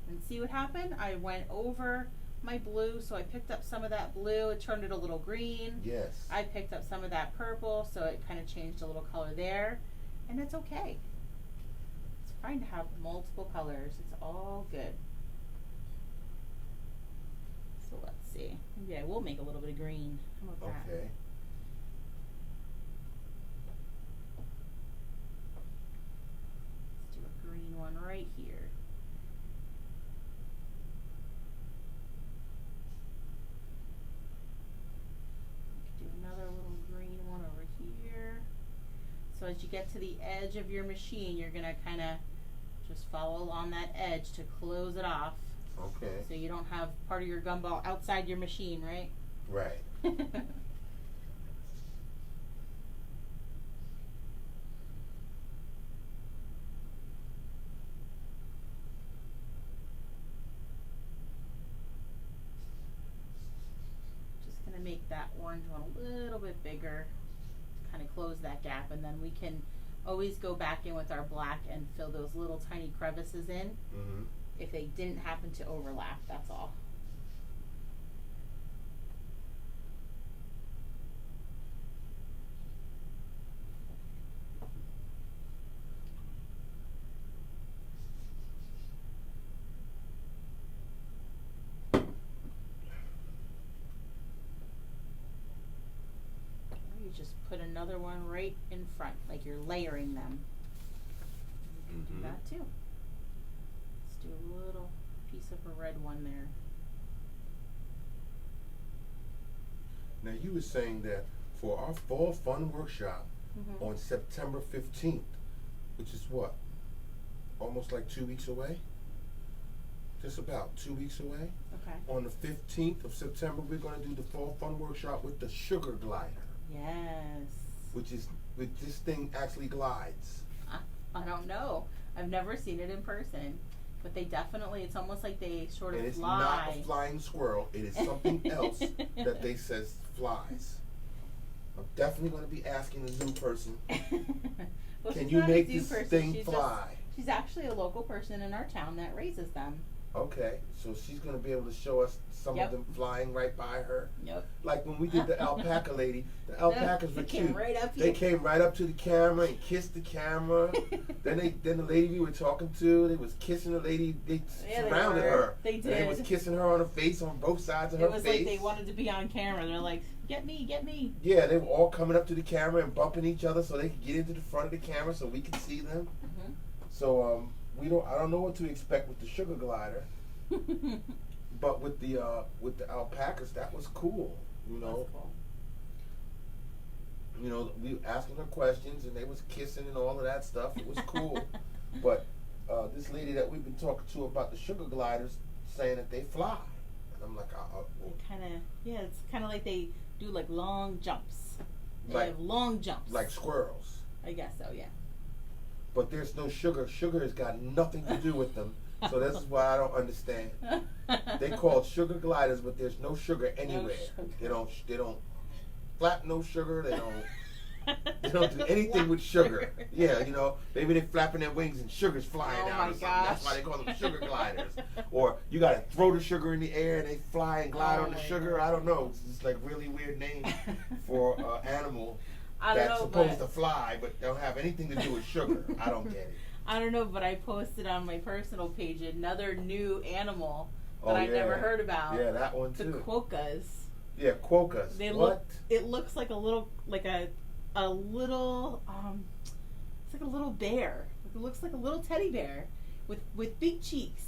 And see what happened? I went over my blue, so I picked up some of that blue. It turned it a little green. Yes. I picked up some of that purple, so it kind of changed a little color there. And it's okay. It's fine to have multiple colors. It's all good. So let's see. Maybe I will make a little bit of green. How about that? Okay. Let's do a green one right here. Do another little green one over here. So as you get to the edge of your machine, you're going to kind of just follow along that edge to close it off. Okay. So you don't have part of your gumball outside your machine, right? Right. Just going to make that orange one a little bit bigger. Kind of close that gap, and then we can always go back in with our black and fill those little tiny crevices in if they didn't happen to overlap, that's all. Just put another one right in front, like you're layering them. You can do that too. Let's do a little piece of a red one there. Now you were saying that for our fall fun workshop on September 15th, which is what? Almost like 2 weeks away? Just about 2 weeks away. Okay. On the 15th of September, we're going to do the fall fun workshop with the sugar glider. Yes. Which this thing actually glides. I don't know. I've never seen it in person, but they definitely, it's almost like they sort of fly. And it's not a flying squirrel. It is something else that they says flies. I'm definitely going to be asking the new person, well, can you make this thing she's fly? She's actually a local person in our town that raises them. Okay, so she's going to be able to show us some of them flying right by her. Yep. Like when we did the alpaca lady, the alpacas were cute. Right up they came right up to the camera and kissed the camera. then the lady we were talking to, they was kissing the lady. They surrounded her. They did. And they was kissing her on the face, on both sides of her face. It was like they wanted to be on camera. They're like, get me, get me. Yeah, they were all coming up to the camera and bumping each other so they could get into the front of the camera so we could see them. Mm-hmm. So I don't know what to expect with the sugar glider, but with the alpacas, that was cool. You know. That's cool. You know, we asking her questions and they was kissing and all of that stuff. It was cool. But this lady that we've been talking to about the sugar gliders saying that they fly. And I'm like, it's kind of like they do like long jumps. They like have long jumps. like squirrels. I guess so, yeah. But there's no sugar. Sugar has got nothing to do with them. So this is why I don't understand. They call it sugar gliders, but there's no sugar anywhere. No sugar. They don't flap no sugar. They don't do anything with sugar. Yeah, you know, maybe they're flapping their wings and sugar's flying out or something. Gosh. That's why they call them sugar gliders. Or you gotta throw the sugar in the air and they fly and glide on the sugar. God. I don't know. It's just like really weird name for an animal that's supposed to fly but don't have anything to do with sugar. I don't get it. I don't know, but I posted on my personal page another new animal that I've never heard about. Yeah, that one too. The quokkas. Yeah, quokkas. It looks like a little little it's like a little bear. It looks like a little teddy bear with big cheeks.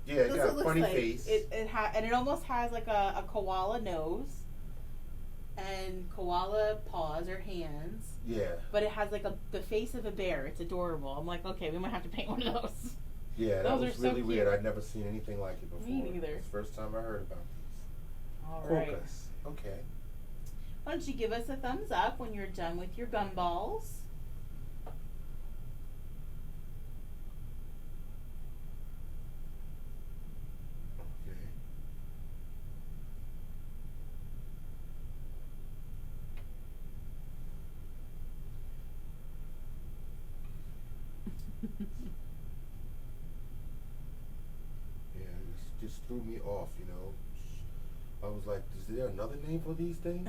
Yeah, it got a funny face. And it almost has like a koala nose and koala paws or hands. Yeah. But it has like the face of a bear. It's adorable. I'm like, okay, we might have to paint one of those. Yeah, that was really weird. I'd never seen anything like it before. Me neither. It's the first time I heard about this. All right. Quokkas. Okay. Why don't you give us a thumbs up when you're done with your gumballs? Okay. Yeah, it just threw me off, you know. I was like, is there another name for these things?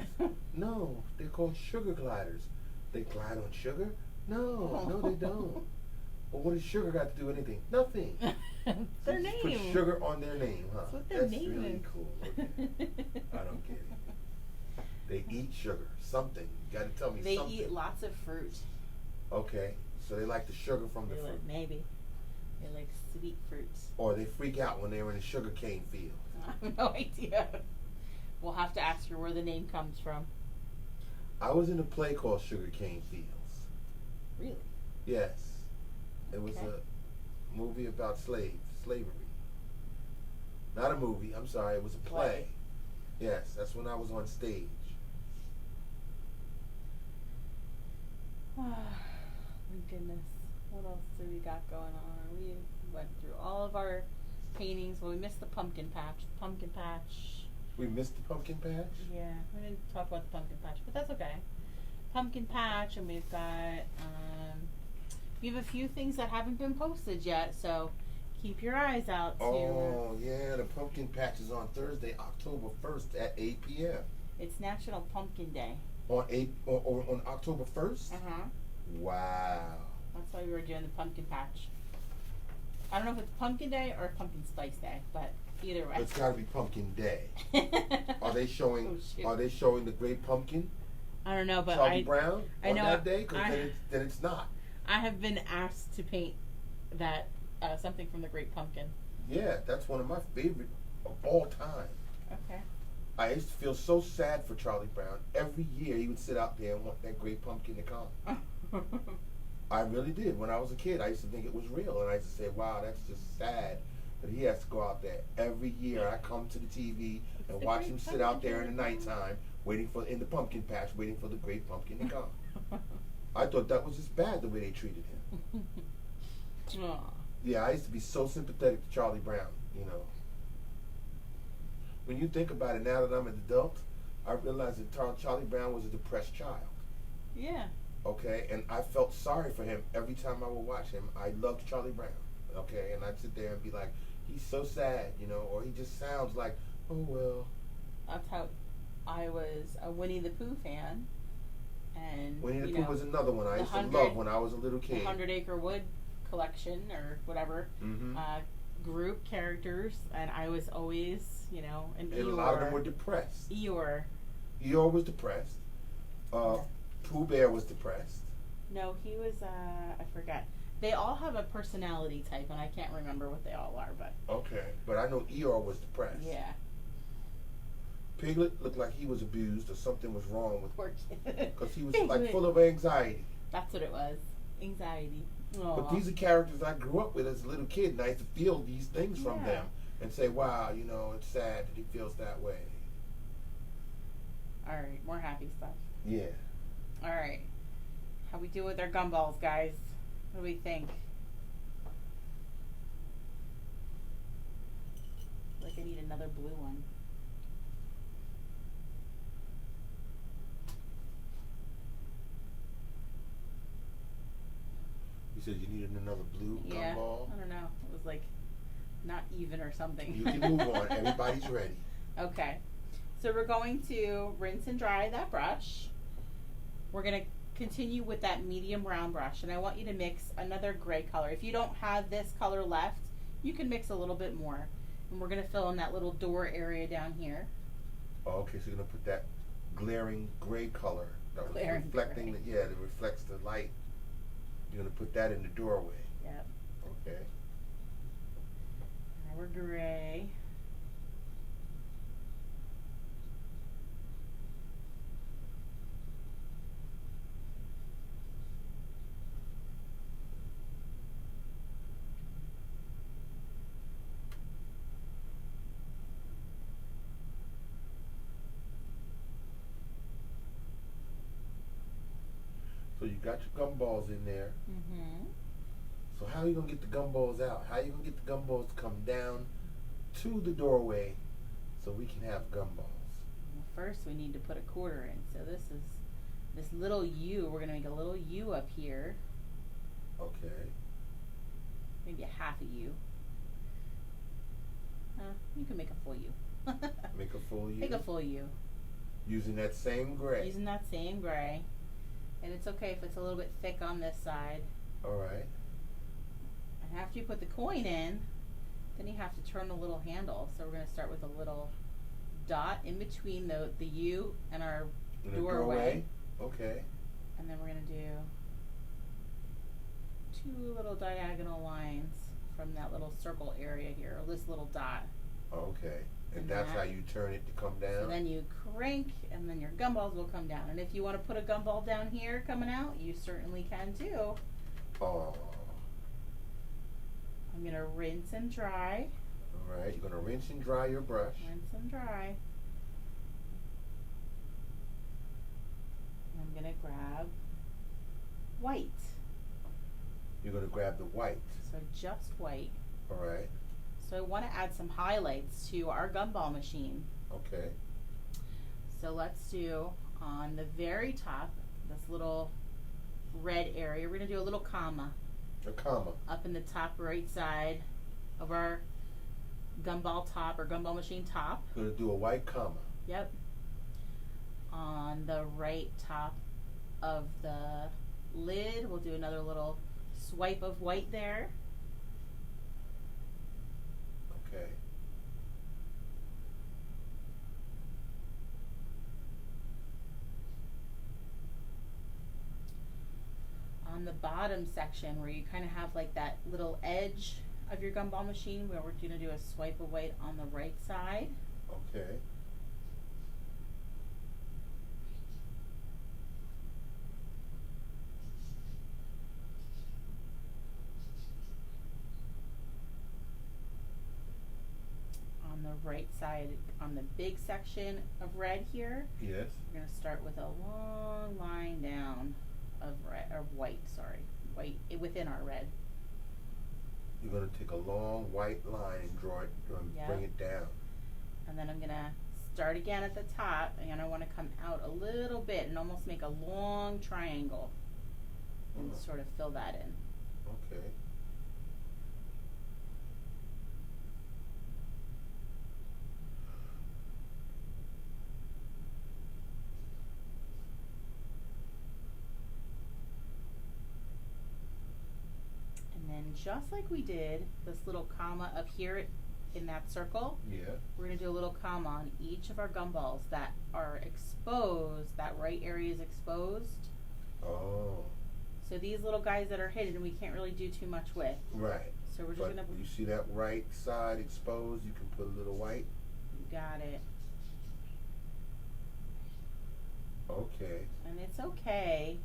No, they're called sugar gliders. They glide on sugar? No, they don't. Well, what does sugar got to do with anything? Nothing. Their So name. Put sugar on their name, huh? That's what their name really is. Cool. Okay. I don't get it. They eat sugar. Something. You got to tell me something. They eat lots of fruit. Okay, so they like the sugar from the fruit. Maybe. They like sweet fruits. Or they freak out when they're in a sugar cane field. I have no idea. We'll have to ask her where the name comes from. I was in a play called Sugar Cane Fields. Really? Yes. It was a movie about slavery. Not a movie, I'm sorry, it was a play. Yes, that's when I was on stage. My goodness. What else do we got going on? We went through all of our paintings. Well, we missed the pumpkin patch. We missed the pumpkin patch? Yeah, we didn't talk about the pumpkin patch, but that's okay. Pumpkin patch, and we've got, we have a few things that haven't been posted yet, so keep your eyes out. Oh, yeah, the pumpkin patch is on Thursday, October 1st at 8 p.m. It's National Pumpkin Day. On October 1st? Uh-huh. Wow. That's why we were doing the pumpkin patch. I don't know if it's Pumpkin Day or Pumpkin Spice Day, but either way. It's got to be Pumpkin Day. Are they showing? Are they showing the great pumpkin? I don't know, but Charlie Brown I know on that day? Because then it's not. I have been asked to paint that something from the Great Pumpkin. Yeah, that's one of my favorite of all time. Okay. I used to feel so sad for Charlie Brown. Every year he would sit out there and want that great pumpkin to come. I really did. When I was a kid, I used to think it was real, and I used to say, "Wow, that's just sad that he has to go out there every year." I come to the TV and watch him sit out there in the nighttime, in the pumpkin patch, waiting for the great pumpkin to come. I thought that was just bad the way they treated him. Yeah, I used to be so sympathetic to Charlie Brown. You know, when you think about it, now that I'm an adult, I realize that Charlie Brown was a depressed child. Yeah. Okay, and I felt sorry for him every time I would watch him. I loved Charlie Brown. Okay, and I'd sit there and be like, he's so sad, you know, or he just sounds like, oh well. That's how I was a Winnie the Pooh fan. And Winnie the Pooh was another one I used to love when I was a little kid. The 100 Acre Wood collection or whatever, group characters, and I was always, you know, an Eeyore. And a lot of them were depressed. Eeyore Eeyore was depressed. Pooh Bear was depressed. No, he was, I forget. They all have a personality type, and I can't remember what they all are, but. Okay, but I know Eeyore was depressed. Yeah. Piglet looked like he was abused or something was wrong with Poor kid. because he was like full of anxiety. That's what it was. Anxiety. Aww. But these are characters I grew up with as a little kid, and I used to feel these things from them and say, wow, you know, it's sad that he feels that way. Alright, more happy stuff. Yeah. Alright. How we do with our gumballs, guys? What do we think? Like I need another blue one. You said you needed another blue gumball? I don't know. It was like not even or something. You can move on. Everybody's ready. Okay. So we're going to rinse and dry that brush. We're going to continue with that medium round brush, and I want you to mix another gray color. If you don't have this color left, you can mix a little bit more. And we're going to fill in that little door area down here. Oh, okay, so you're going to put that glaring gray color that was Glaring reflecting, gray. that reflects the light. You're going to put that in the doorway. Yep. Okay. Now we're gray. So you got your gumballs in there. Mm-hmm. So how are you going to get the gumballs out? How are you going to get the gumballs to come down to the doorway so we can have gumballs? Well, first we need to put a quarter in. So this is this little U. We're going to make a little U up here. Okay. Maybe a half a U. You can make a full U. Make a full U? Make a full U. Using that same gray? Using that same gray. And it's okay if it's a little bit thick on this side. Alright. And after you put the coin in, then you have to turn the little handle. So we're going to start with a little dot in between the U and our doorway. Okay. And then we're going to do two little diagonal lines from that little circle area here, or this little dot. Okay. And that's how you turn it to come down? So then you crank, and then your gumballs will come down. And if you want to put a gumball down here coming out, you certainly can too. Oh. I'm going to rinse and dry. Alright, you're going to rinse and dry your brush. Rinse and dry. And I'm going to grab white. You're going to grab the white. So just white. Alright. So I want to add some highlights to our gumball machine. Okay. So let's do on the very top, this little red area, we're going to do a little comma. A comma. Up in the top right side of our gumball top or gumball machine top. You're going to do a white comma. Yep. On the right top of the lid, we'll do another little swipe of white there. Okay. On the bottom section where you kind of have like that little edge of your gumball machine, where we're going to do a swipe of white on the right side. Okay. On the right side, on the big section of red here, Yes. we're going to start with a long line down of red, or white, sorry, white within our red. You're going to take a long white line and draw it, Yep. bring it down. And then I'm going to start again at the top, and I want to come out a little bit and almost make a long triangle and sort of fill that in. Okay. And then just like we did, this little comma up here in that circle, Yeah. we're going to do a little comma on each of our gumballs that are exposed, that right area is exposed. Oh. So these little guys that are hidden, we can't really do too much with. Right. So we're just But going to... you see that right side exposed, you can put a little white. You got it. Okay. And it's okay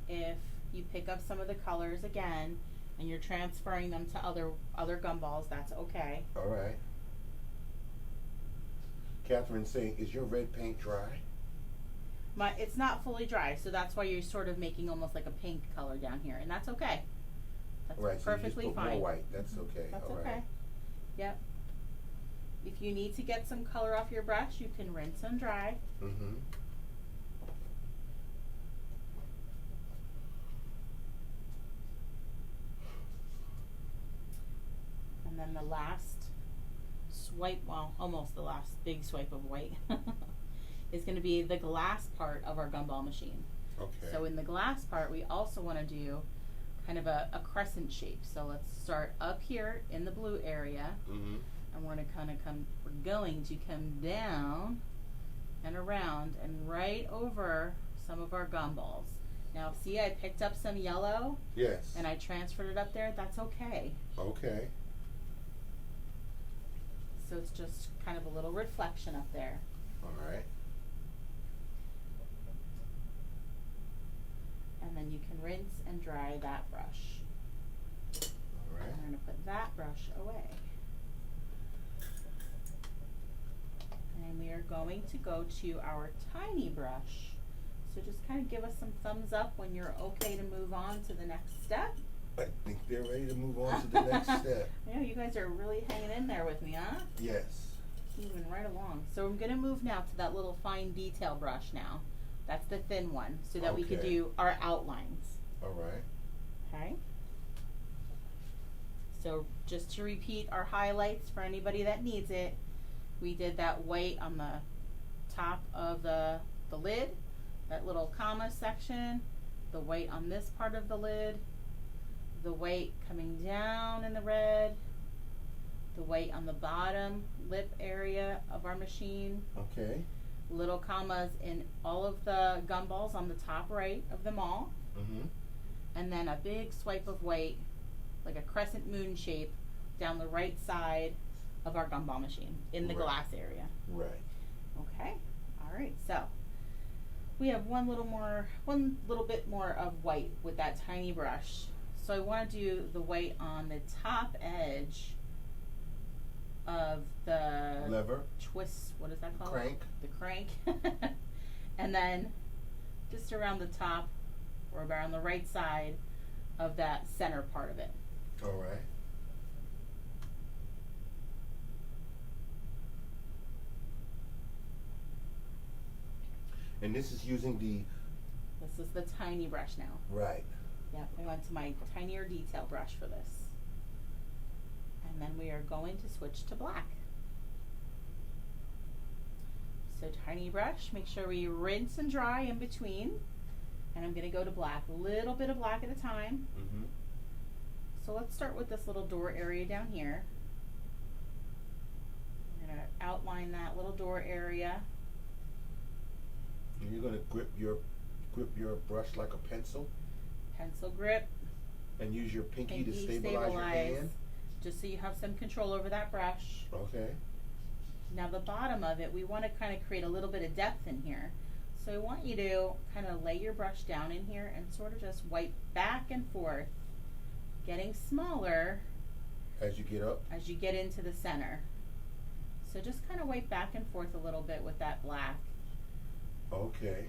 if you pick up some of the colors again and you're transferring them to other gumballs, that's okay. All right. Catherine's saying, is your red paint dry? It's not fully dry, so that's why you're sort of making almost like a pink color down here, and that's okay. That's Right, so perfectly you just put fine. more white. That's okay. That's All okay. right. Yep. If you need to get some color off your brush, you can rinse and dry. Mm-hmm. And then the last swipe, well, almost the last big swipe of white is going to be the glass part of our gumball machine. Okay. So in the glass part, we also want to do kind of a crescent shape. So let's start up here in the blue area, Mm-hmm. and we're going to come down and around and right over some of our gumballs. Now, see, I picked up some yellow. Yes. And I transferred it up there. That's okay. Okay. So it's just kind of a little reflection up there. All right. And then you can rinse and dry that brush. All right. I'm going to put that brush away. And we are going to go to our tiny brush. So just kind of give us some thumbs up when you're okay to move on to the next step. I think they're ready to move on to the next step. Yeah, you guys are really hanging in there with me, huh? Yes. Moving right along. So I'm going to move now to that little fine detail brush now. That's the thin one, so that we can Okay. do our outlines. All right. Okay? So just to repeat our highlights for anybody that needs it, we did that white on the top of the lid, that little comma section, the white on this part of the lid, the white coming down in the red, the white on the bottom lip area of our machine, Okay. little commas in all of the gumballs on the top right of them all, Mm-hmm. and then a big swipe of white, like a crescent moon shape, down the right side of our gumball machine in the Right. glass area. Right. Okay, all right, so we have one little bit more of white with that tiny brush. So I want to do the white on the top edge of the Lever. twist, what is that called? Crank. The crank. And then just around the top or around the right side of that center part of it. All right. And this is using the This is the tiny brush now. right. Yeah, I went to my tinier detail brush for this. And then we are going to switch to black. So tiny brush, make sure we rinse and dry in between. And I'm going to go to black, a little bit of black at a time. Mm-hmm. So let's start with this little door area down here. I'm going to outline that little door area. And you're gonna grip your brush like a pencil, Pencil grip. and use your pinky to stabilize your hand. Just so you have some control over that brush. Okay. Now the bottom of it, we want to kind of create a little bit of depth in here. So I want you to kind of lay your brush down in here and sort of just wipe back and forth, getting smaller As you get up. as you get into the center. So just kind of wipe back and forth a little bit with that black. Okay.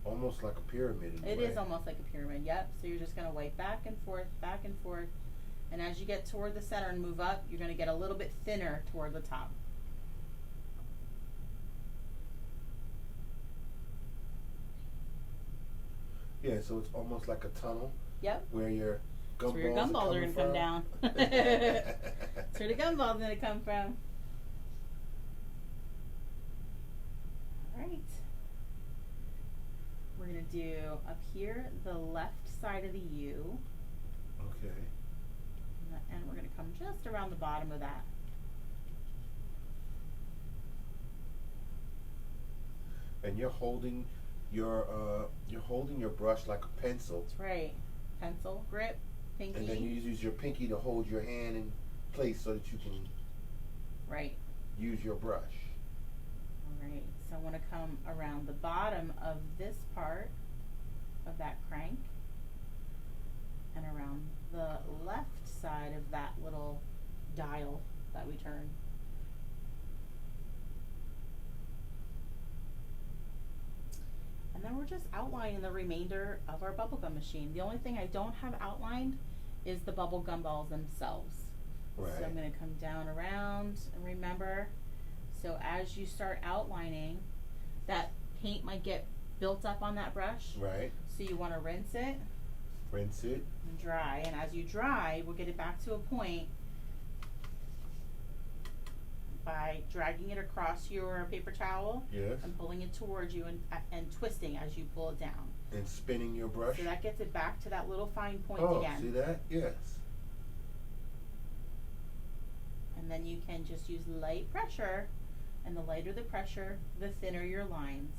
Almost like a pyramid in a It way. is almost like a pyramid, yep. So you're just going to wipe back and forth, back and forth. And as you get toward the center and move up, you're going to get a little bit thinner toward the top. Yeah, so it's almost like a tunnel Yep. where your gumballs That's where your gumballs are going to come down. That's where the gumball's going to come from. Alright. We're going to do up here the left side of the U. Okay. And we're going to come just around the bottom of that. And you're holding your brush like a pencil. That's right. Pencil grip, pinky. And then you use your pinky to hold your hand in place so that you can use your brush. Alright, so I want to come around the bottom of this part of that crank and around the left side of that little dial that we turn. And then we're just outlining the remainder of our bubblegum machine. The only thing I don't have outlined is the bubblegum balls themselves. Right. So I'm going to come down around and remember, so as you start outlining, that paint might get built up on that brush. Right. So you want to rinse it. Rinse it. And dry. And as you dry, we'll get it back to a point by dragging it across your paper towel. Yes. And pulling it towards you and twisting as you pull it down. And spinning your brush. So that gets it back to that little fine point again. Oh, see that? Yes. And then you can just use light pressure, and the lighter the pressure, the thinner your lines.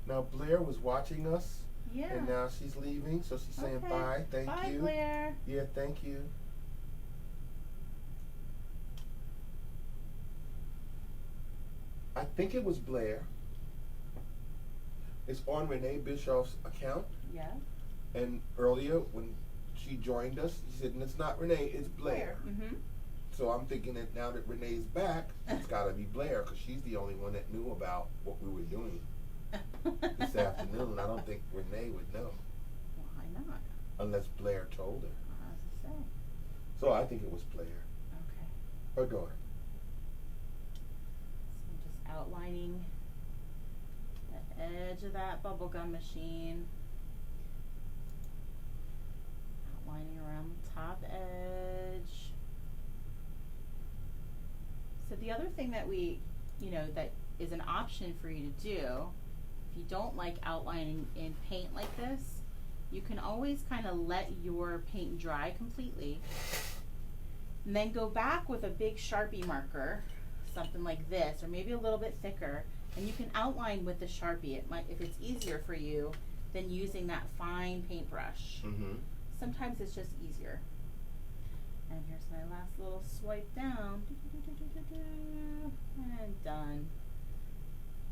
Now Blair was watching us. Yeah. And now she's leaving, so she's saying Okay. bye. Thank Bye, you. Blair. Yeah, thank you. I think it was Blair. It's on Renee Bischoff's account. Yeah. And earlier when she joined us, she said, "It's not Renee, it's Blair." Mm-hmm. So I'm thinking that now that Renee's back, it's got to be Blair because she's the only one that knew about what we were doing this afternoon. I don't think Renee would know Why not? unless Blair told her. How's it say? So I think it was Blair. Okay. Her daughter. So I'm just outlining the edge of that bubblegum machine. Outlining around the top edge. So the other thing that that is an option for you to do, if you don't like outlining in paint like this, you can always kind of let your paint dry completely and then go back with a big Sharpie marker, something like this, or maybe a little bit thicker, and you can outline with the Sharpie. It might, if it's easier for you than using that fine paintbrush. Mm-hmm. Sometimes it's just easier. And here's my last little swipe down. And done.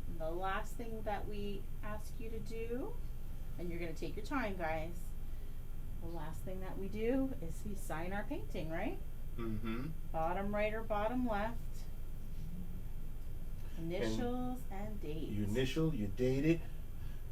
And the last thing that we ask you to do, and you're going to take your time, guys. The last thing that we do is we sign our painting, right? Mm-hmm. Bottom right or bottom left. Initials and dates. You initial, you date it,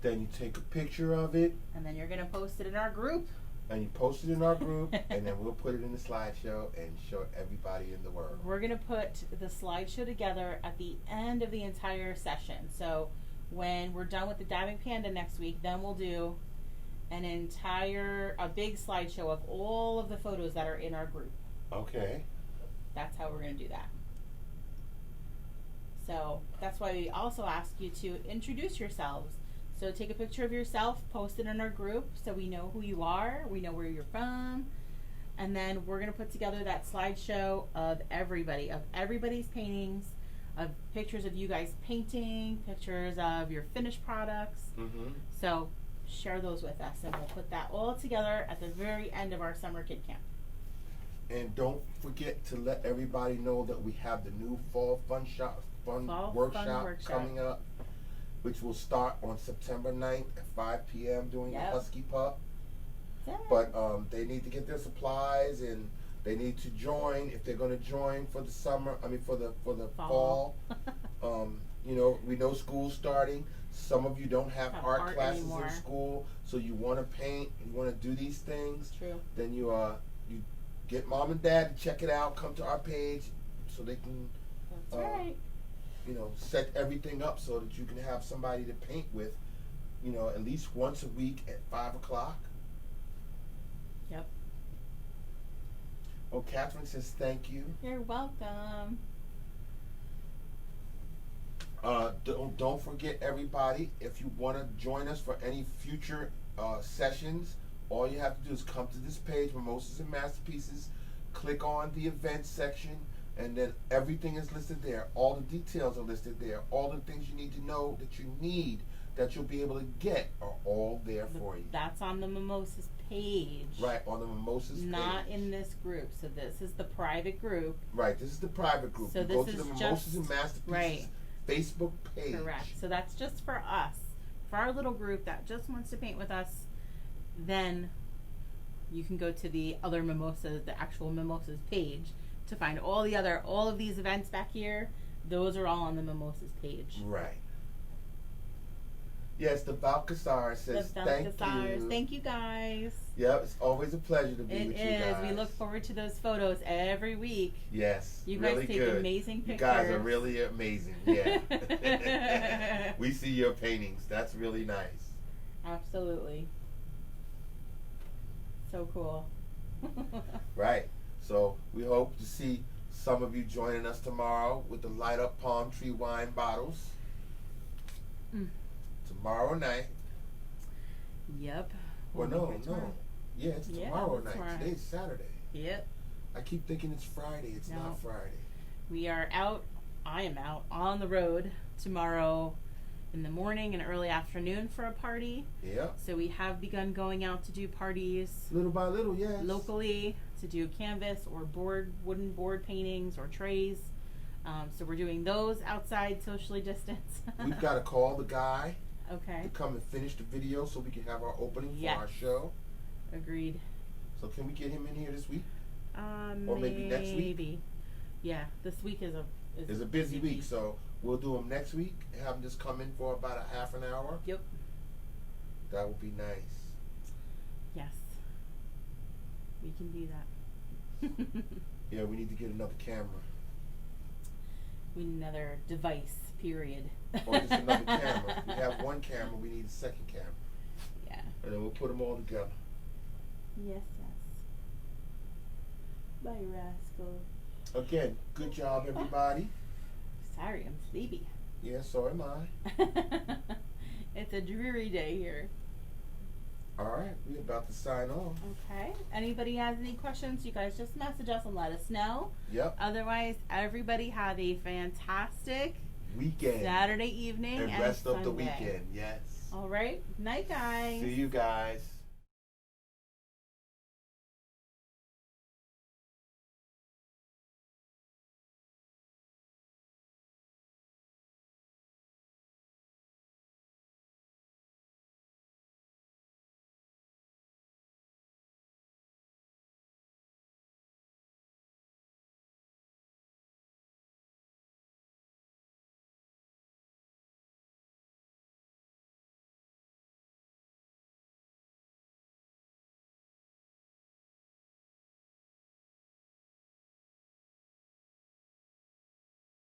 then you take a picture of it. And then you're going to post it in our group. And you post it in our group, and then we'll put it in the slideshow and show everybody in the world. We're going to put the slideshow together at the end of the entire session. So when we're done with the Dabbing Panda next week, then we'll do a big slideshow of all of the photos that are in our group. Okay. That's how we're going to do that. So that's why we also ask you to introduce yourselves. So take a picture of yourself, post it in our group so we know who you are, we know where you're from, and then we're going to put together that slideshow of everybody's paintings, of pictures of you guys painting, pictures of your finished products. Mm-hmm. So share those with us, and we'll put that all together at the very end of our summer kid camp. And don't forget to let everybody know that we have the new Fall Fun Workshop coming up, which will start on September 9th at 5 p.m. doing the Husky Pup. But they need to get their supplies, and they need to join if they're going to join for the summer. I mean, for the fall. We know school's starting. Some of you don't have art classes anymore in school, so you want to paint, you want to do these things. True. Then you get mom and dad to check it out. Come to our page so they can. That's right. Set everything up so that you can have somebody to paint with, at least once a week at 5 o'clock. Yep. Oh, Catherine says thank you. You're welcome. Don't forget, everybody, if you want to join us for any future sessions, all you have to do is come to this page, Mimosas and Masterpieces. click on the events section, and then everything is listed there. All the details are listed there. All the things you need to know that you need, that you'll be able to get, are all there for you. That's on the Mimosas page. Right, on the Mimosas page. Not in this group. So this is the private group. Right, this is the private group. So you this go to is the just, Mimosas and Masterpieces right. Facebook page. Correct. So that's just for us. For our little group that just wants to paint with us, then you can go to the other Mimosas, the actual Mimosas page, to find all of these events back here. Those are all on the Mimosas page. Right. Yes, the Balcazar says thank you. Thank you guys. Yep, it's always a pleasure to be with you guys. It is. We look forward to those photos every week. Yes, you really guys take good. Amazing pictures. You guys are really amazing. Yeah. We see your paintings. That's really nice. Absolutely. So cool. Right. So we hope to see some of you joining us tomorrow with the light up palm tree wine bottles. Tomorrow night. Yep. Well, no. Yeah, it's tomorrow night. Right. Today's Saturday. Yep. I keep thinking it's Friday. It's not Friday. We are out. I am out on the road tomorrow in the morning and early afternoon for a party. Yep. So we have begun going out to do parties. Little by little, yes. Locally, to do canvas or wooden board paintings or trays. So we're doing those outside, socially distanced. We've got to call the guy. Okay. To come and finish the video so we can have our opening for our show. Agreed. So can we get him in here this week? Or maybe next week? Maybe. Yeah, this week is a busy week, so we'll do him next week and have him just come in for about a half an hour. Yep. That would be nice. Yes. We can do that. Yeah, we need to get another camera. We need another device, period. Or just another camera. We have one camera, we need a second camera. Yeah. And then we'll put them all together. Yes. Bye, rascal. Again, good job, everybody. Sorry, I'm sleepy. Yeah, so am I. It's a dreary day here. All right, we're about to sign off. Okay. Anybody has any questions, you guys just message us and let us know. Yep. Otherwise, everybody have a fantastic weekend. Saturday evening and rest Sunday. of the weekend, yes. All right. Night, guys. See you guys.